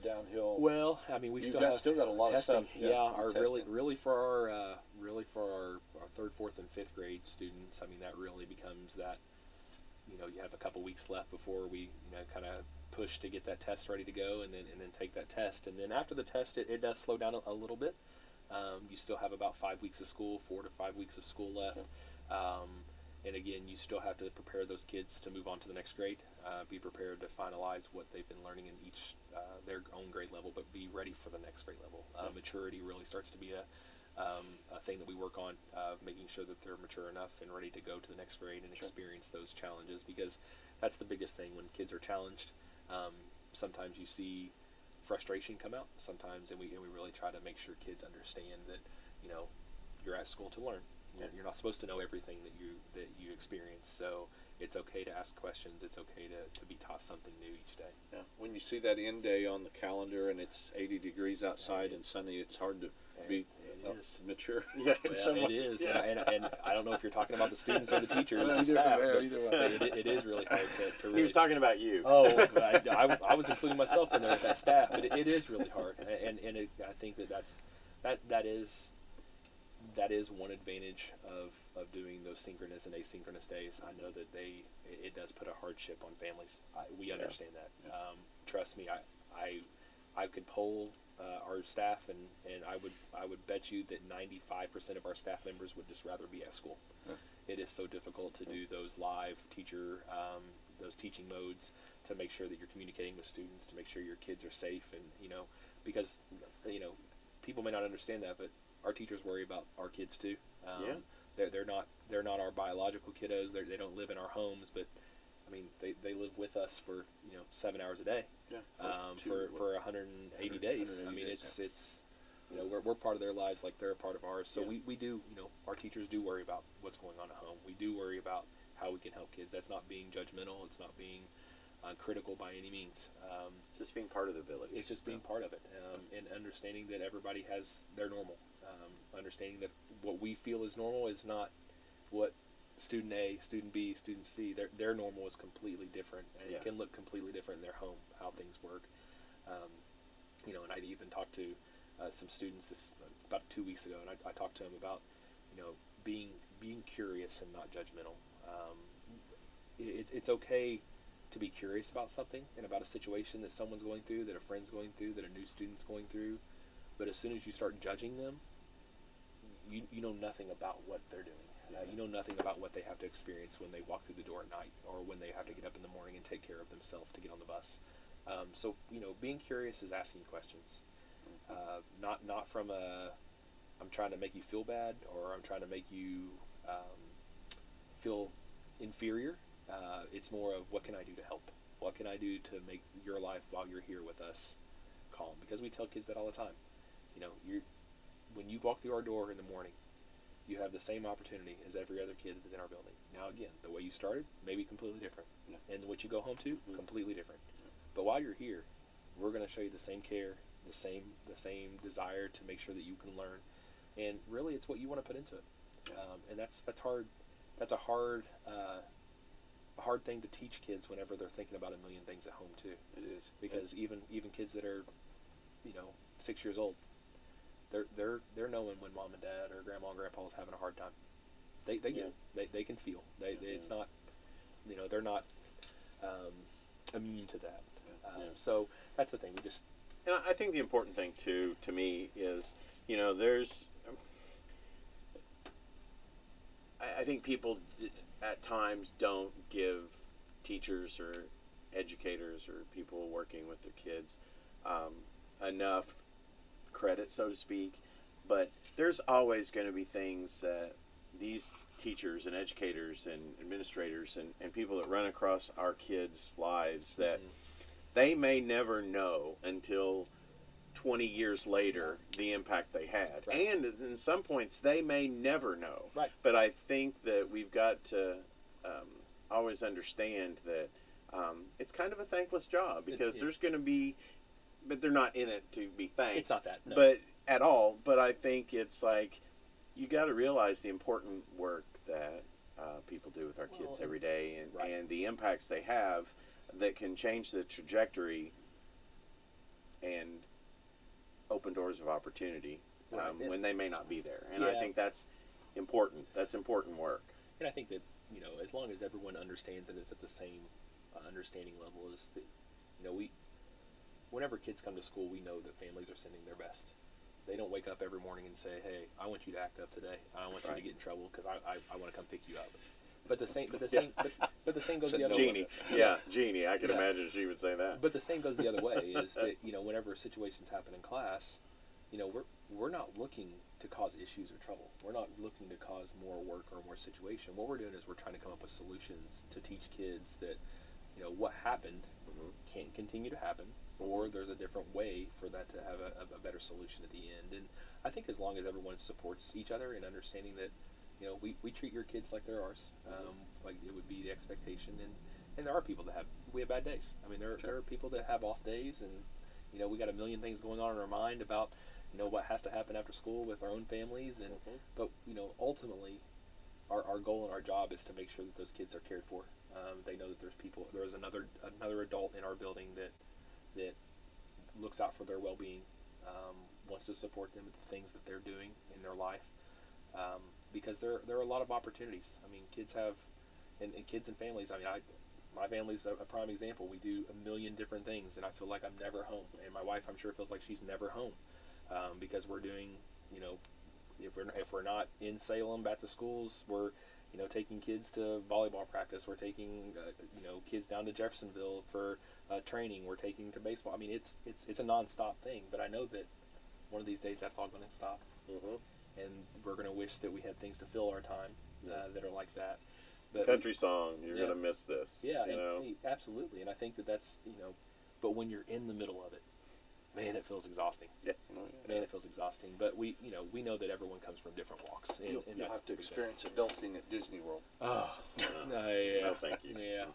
downhill? Well, I mean, still got a lot testing. of stuff. Really for our 3rd, 4th, and 5th grade students. I mean, that really becomes that. You have a couple weeks left before we kind of push to get that test ready to go, and then take that test, and then after the test, it does slow down a little bit. You still have about 5 weeks of school, 4 to 5 weeks of school left. And again, you still have to prepare those kids to move on to the next grade, be prepared to finalize what they've been learning in each their own grade level, but be ready for the next grade level. Maturity really starts to be a thing that we work on, making sure that they're mature enough and ready to go to the next grade and experience those challenges, because that's the biggest thing when kids are challenged. Sometimes you see frustration come out sometimes, and we really try to make sure kids understand that you're at school to learn. You're not supposed to know everything that you experience. So it's okay to ask questions. It's okay to be taught something new each day. Yeah. When you see that end day on the calendar and it's 80 degrees outside and sunny, it's hard to be mature. Yeah, it is. Yeah. And I don't know if you're talking about the students or the teachers Well, or staff, but either way. it is really hard to really. He was talking about you. Oh, I was including myself in there with that staff, but it is really hard, and I think that is one advantage of doing those synchronous and asynchronous days. I know that it does put a hardship on families. We understand that. Trust me, I could poll our staff, and I would bet you that 95% of our staff members would just rather be at school. It is so difficult to do those live those teaching modes, to make sure that you're communicating with students, to make sure your kids are safe, and because people may not understand that, but our teachers worry about our kids too. They're not our biological kiddos. They don't live in our homes, but I mean they live with us for 7 hours a day, for 180 days. I mean it's we're part of their lives like they're a part of ours. So we do our teachers do worry about what's going on at home. We do worry about how we can help kids. That's not being judgmental. It's not being critical by any means. It's just being part of the village. It's just being part of it, and understanding that everybody has their normal. Understanding that what we feel is normal is not what student A, student B, student C, their normal is completely different, and it can look completely different in their home, how things work. And I even talked to some students about 2 weeks ago, and I talked to them about being curious and not judgmental. It's okay to be curious about something and about a situation that someone's going through, that a friend's going through, that a new student's going through, but as soon as you start judging them, you know nothing about what they're doing. You know nothing about what they have to experience when they walk through the door at night, or when they have to get up in the morning and take care of themselves to get on the bus. So being curious is asking questions, not from I'm trying to make you feel bad, or I'm trying to make you feel inferior. It's more of, what can I do to help? What can I do to make your life while you're here with us calm? Because we tell kids that all the time. When you walk through our door in the morning, you have the same opportunity as every other kid in our building. Now again, the way you started may be completely different, and what you go home to completely different. But while you're here, we're going to show you the same care, the same desire to make sure that you can learn, and really, it's what you want to put into it. And that's hard. That's a hard thing to teach kids whenever they're thinking about a million things at home too. It is, because even kids that are 6 years old, they're knowing when mom and dad or grandma and grandpa is having a hard time. They get it. They can feel. It's not, they're not immune to that. So that's the thing. And I think the important thing too, to me, is there's. I think people at times don't give teachers or educators or people working with their kids enough credit, so to speak. But there's always going to be things that these teachers and educators and administrators and people that run across our kids' lives that they may never know until 20 years later the impact they had. Right. And in some points they may never know. Right. But I think that we've got to always understand that it's kind of a thankless job, because there's going to be, but they're not in it to be thanked. It's not that, no. But at all. But I think it's like, you got to realize the important work that people do with our kids every day, and the impacts they have that can change the trajectory and open doors of opportunity when they may not be there. And I think that's important. That's important work. And I think that, as long as everyone understands and is at the same understanding level, is that, whenever kids come to school, we know that families are sending their best. They don't wake up every morning and say, hey, I want you to act up today. I don't want you to get in trouble because I want to come pick you up. But the same goes the other way. Jeannie, I can imagine she would say that. But the same goes the other way, is that, whenever situations happen in class, we're not looking to cause issues or trouble. We're not looking to cause more work or more situation. What we're doing is we're trying to come up with solutions to teach kids that, what happened can't continue to happen. or there's a different way for that to have a better solution at the end. And I think as long as everyone supports each other and understanding that, we treat your kids like they're ours, like it would be the expectation. And there are people that we have bad days. I mean, there are people that have off days, and we got a million things going on in our mind about what has to happen after school with our own families, and but ultimately our goal and our job is to make sure that those kids are cared for. They know that there's another adult in our building that looks out for their well-being, wants to support them with the things that they're doing in their life, because there are a lot of opportunities. I mean, kids have, and kids and families. I mean, my family's a prime example. We do a million different things, and I feel like I'm never home. And my wife, I'm sure, feels like she's never home, because we're doing, if we're not in Salem at the schools, we're taking kids to volleyball practice. We're taking kids down to Jeffersonville for training. We're taking to baseball. I mean, it's a nonstop thing. But I know that one of these days that's all going to stop, and we're going to wish that we had things to fill our time that are like that. But country song, you're going to miss this. Yeah, absolutely. And I think that's but when you're in the middle of it, man, it feels exhausting. Yeah. Man, it feels exhausting. But we know that everyone comes from different walks. And you'll have to experience adulting at Disney World. Oh, yeah. No, thank you. Yeah.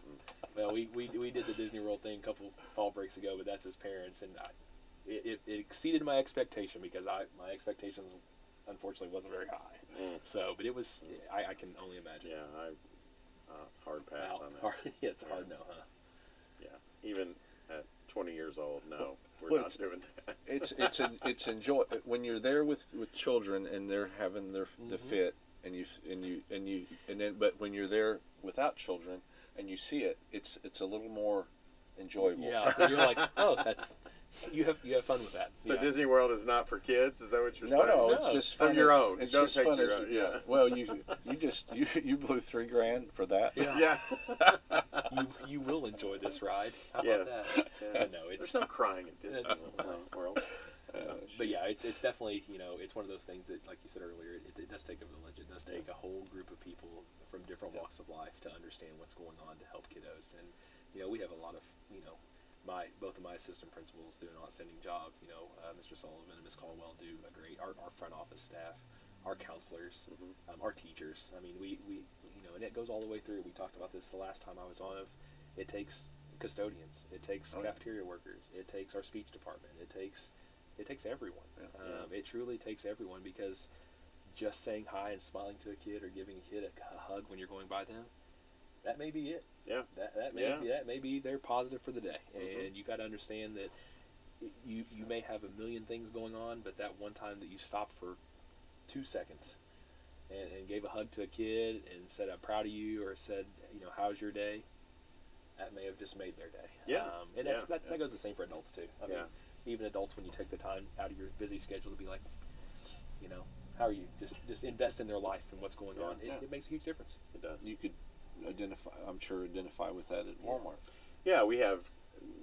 Well, we did the Disney World thing a couple fall breaks ago, but that's as parents, and it exceeded my expectation, because my expectations, unfortunately, wasn't very high. So, but it was, I can only imagine. Yeah, hard pass on that. Yeah, it's hard no, huh? Yeah, even at 20 years old, no, we're not doing that. It's enjoy when you're there with children and they're having the fit, but when you're there without children and you see it, it's a little more enjoyable. Yeah, so you're like, oh, that's you have fun with that. So Disney World is not for kids? Is that what you're saying? No, it's just for fun your own. It's Don't just take fun your own. Yeah. Well, you blew $3,000 for that. Yeah. You will enjoy this ride. How about that? Yes. No, there's no crying at Disney World. But yeah, it's definitely it's one of those things that, like you said earlier, it does take a village. It does take a whole group of people from different walks of life to understand what's going on to help kiddos. And we have a lot of both of my assistant principals do an outstanding job. Mr. Sullivan and Ms. Caldwell do a great. Our front office staff, our counselors, our teachers. I mean, we and it goes all the way through. We talked about this the last time I was on. It takes custodians. It takes cafeteria workers. It takes our speech department. It takes everyone. It truly takes everyone, because just saying hi and smiling to a kid or giving a kid a hug when you're going by them, that may be it. Yeah. That may be their positive for the day. And you got to understand that you may have a million things going on, but that one time that you stopped for 2 seconds and gave a hug to a kid and said, "I'm proud of you," or said, "How's your day?" that may have just made their day. Yeah. And that goes the same for adults too. I mean, even adults, when you take the time out of your busy schedule to be like, how are you? Just invest in their life and what's going on. It makes a huge difference. It does. You could identify with that at Walmart. Yeah, we have,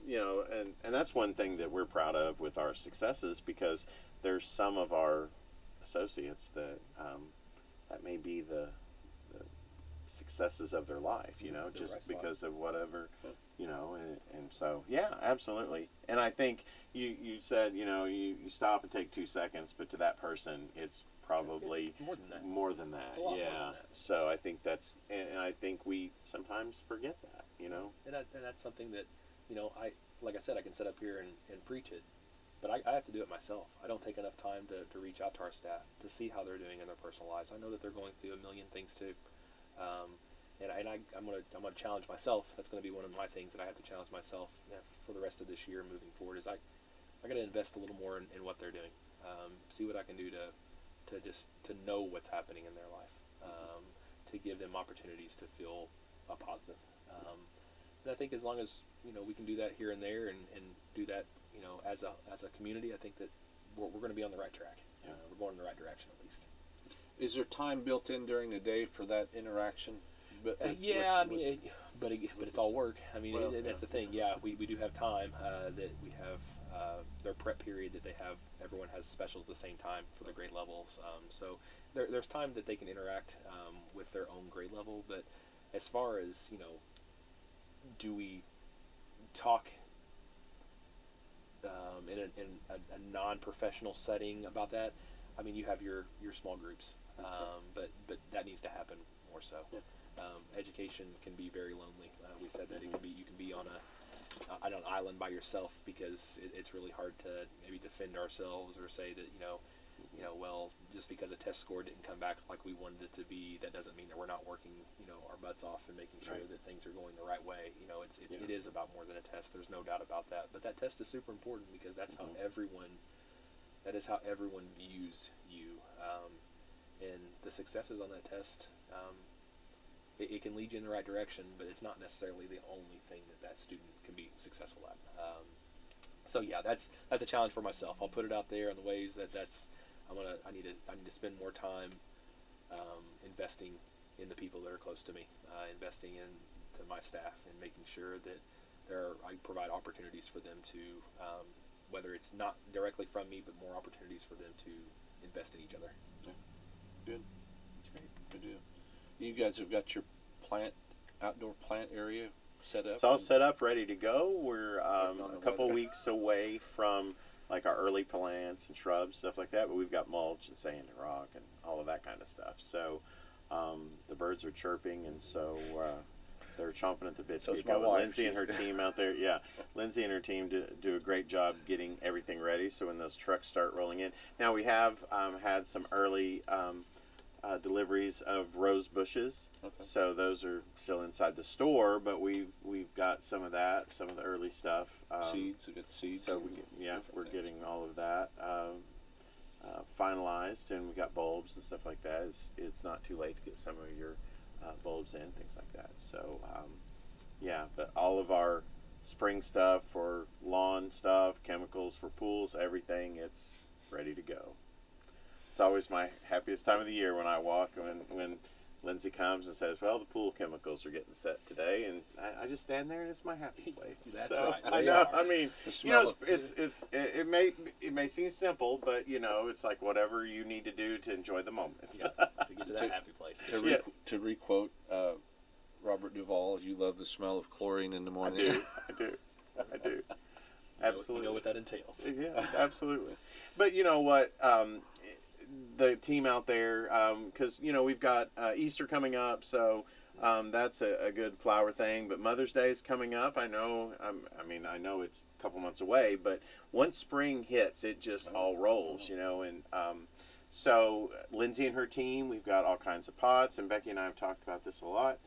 and that's one thing that we're proud of with our successes, because there's some of our associates that that may be the successes of their life, just because of whatever, and so, yeah, absolutely. And I think you said, you stop and take 2 seconds, but to that person, it's probably it's more than that. More than Yeah. that. So I think and I think we sometimes forget that, And that's something that, like I said, I can sit up here and preach it, but I have to do it myself. I don't take enough time to reach out to our staff to see how they're doing in their personal lives. I know that they're going through a million things too. I'm gonna challenge myself. That's gonna be one of my things that I have to challenge myself for the rest of this year moving forward. Is I got to invest a little more in what they're doing. See what I can do to know what's happening in their life. To give them opportunities to feel a positive. And I think as long as we can do that here and there and do that as a community, I think that we're going to be on the right track. We're going in the right direction at least. Is there time built in during the day for that interaction? But it's all work. I mean, that's the thing. Yeah, we do have time that we have their prep period that they have. Everyone has specials the same time for the grade levels. So there's time that they can interact with their own grade level. But as far as do we talk in a non-professional setting about that. I mean, you have your small groups, but that needs to happen more so. Yeah. Education can be very lonely. We said that you can be on an island by yourself because it's really hard to maybe defend ourselves or say that well, just because a test score didn't come back like we wanted it to be, that doesn't mean that we're not working our butts off and making sure that things are going the right way. It is about more than a test. There's no doubt about that. But that test is super important because that's how everyone views you, and the successes on that test. It can lead you in the right direction, but it's not necessarily the only thing that student can be successful at. So yeah, that's a challenge for myself. I'll put it out there in the ways I need to spend more time investing in the people that are close to me, investing into my staff, and making sure that I provide opportunities for them to, whether it's not directly from me, but more opportunities for them to invest in each other. Yeah. Good. That's great. Good deal. You guys have got your outdoor plant area set up? It's all set up, ready to go. We're a couple weeks away from like our early plants and shrubs, stuff like that, but we've got mulch and sand and rock and all of that kind of stuff. So the birds are chirping, and so they're chomping at the bit to get going. Lindsay and her team out there, Lindsay and her team do a great job getting everything ready, so when those trucks start rolling in. Now we have had some early deliveries of rose bushes, so those are still inside the store, but we've got some of that, some of the early stuff. Seeds, we got seeds. So we're getting all of that finalized, and we got bulbs and stuff like that. It's not too late to get some of your bulbs in, things like that. So but all of our spring stuff for lawn stuff, chemicals for pools, everything, it's ready to go. It's always my happiest time of the year when I walk, when Lindsay comes and says, well, the pool chemicals are getting set today, and I just stand there and it's my happy place. That's so, right. I know. I mean, it may seem simple, but it's like whatever you need to do to enjoy the moment. Yeah, to get to that happy place. To requote Robert Duvall, you love the smell of chlorine in the morning. I do. Absolutely. You know what that entails. Yes, absolutely. But you know what? The team out there, because we've got Easter coming up, so that's a good flower thing. But Mother's Day is coming up. I know. I know it's a couple months away, but once spring hits, it just all rolls, And so Lindsay and her team, we've got all kinds of pots, and Becky and I have talked about this a lot.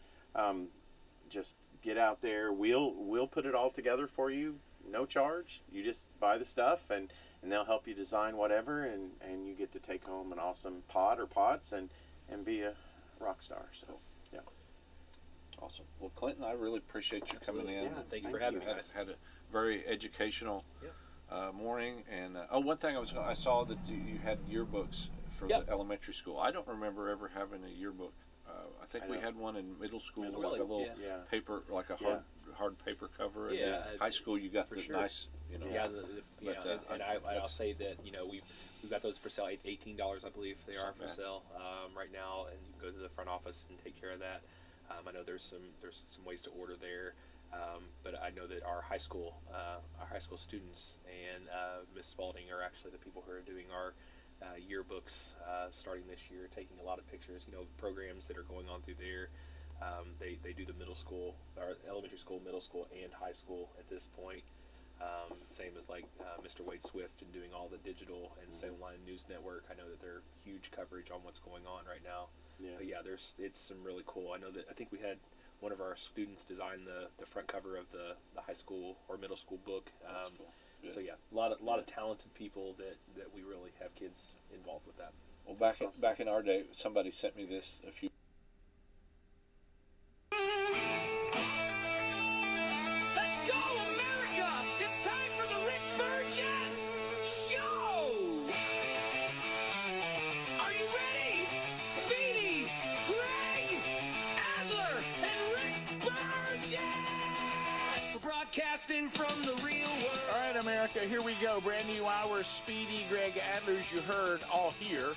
Just get out there. We'll put it all together for you, no charge. You just buy the stuff, and they'll help you design whatever, and you get to take home an awesome pot or pots and be a rock star. So, yeah. Awesome. Well, Clinton, I really appreciate you coming in. Yeah, thank you for having me. Had a very educational morning. And one thing I saw that you had yearbooks for the elementary school. I don't remember ever having a yearbook. I think we had one in middle school, like a little paper, like a hard paper cover. And in high school, you got the nice, and I'll say that we've got those for sale, $18, I believe they are for sale right now, and you can go to the front office and take care of that. I know there's some ways to order there, but I know that our high school students and Miss Spalding are actually the people who are doing our yearbooks starting this year, taking a lot of pictures, programs that are going on through there. They do the middle school, or elementary school, middle school, and high school at this point. Same as like Mr. Wade Swift and doing all the digital and Salem Line News Network. I know that they're huge coverage on what's going on right now. Yeah. But it's some really cool. I think we had one of our students design the front cover of the high school or middle school book. Cool. So a lot of talented people that we really have kids involved with that. Well, back in our day, somebody sent me this a few. Let's go, America! It's time for the Rick Burgess Show! Are you ready? Speedy, Greg, Adler, and Rick Burgess! We're broadcasting from the real world. All right, America, here we go. Brand new hour. Speedy, Greg Adler, as you heard, all here.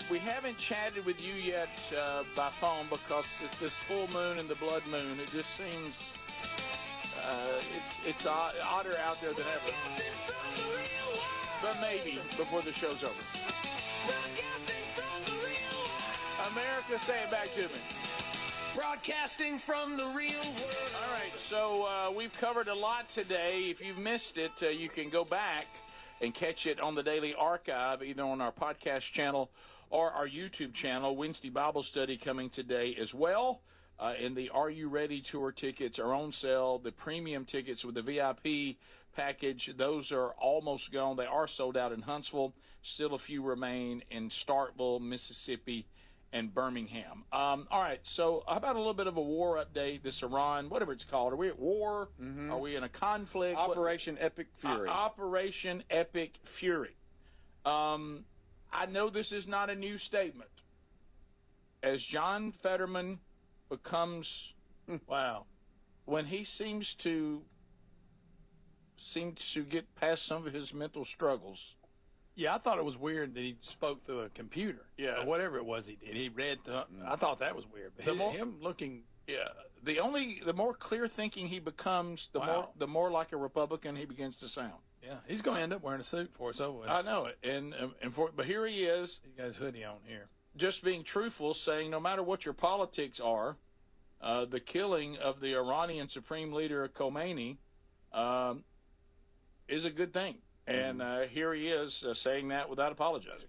We haven't chatted with you yet by phone because it's this full moon and the blood moon. It just seems It's odder out there than ever. But maybe before the show's over. America, say it back to me. Broadcasting from the real world. All right, so we've covered a lot today. If you've missed it, you can go back and catch it on the Daily Archive, either on our podcast channel or our YouTube channel. Wednesday Bible study coming today as well. And the Are You Ready tour tickets are on sale. The premium tickets with the VIP package, those are almost gone. They are sold out in Huntsville. Still a few remain in Starkville, Mississippi, and Birmingham. All right, so how about a little bit of a war update? This Iran, whatever it's called. Are we at war? Mm-hmm. Are we in a conflict? Operation Epic Fury. Operation Epic Fury. I know this is not a new statement. As John Fetterman becomes, when he seems to get past some of his mental struggles. Yeah, I thought it was weird that he spoke through a computer. Yeah. Or whatever it was he did. He read I thought that was weird. But him looking... Yeah. The more clear thinking he becomes, the more like a Republican he begins to sound. Yeah, he's going to end up wearing a suit for us over. I know it. But here he is. He got his hoodie on here. Just being truthful, saying no matter what your politics are, the killing of the Iranian Supreme Leader Khomeini is a good thing. And here he is saying that without apologizing.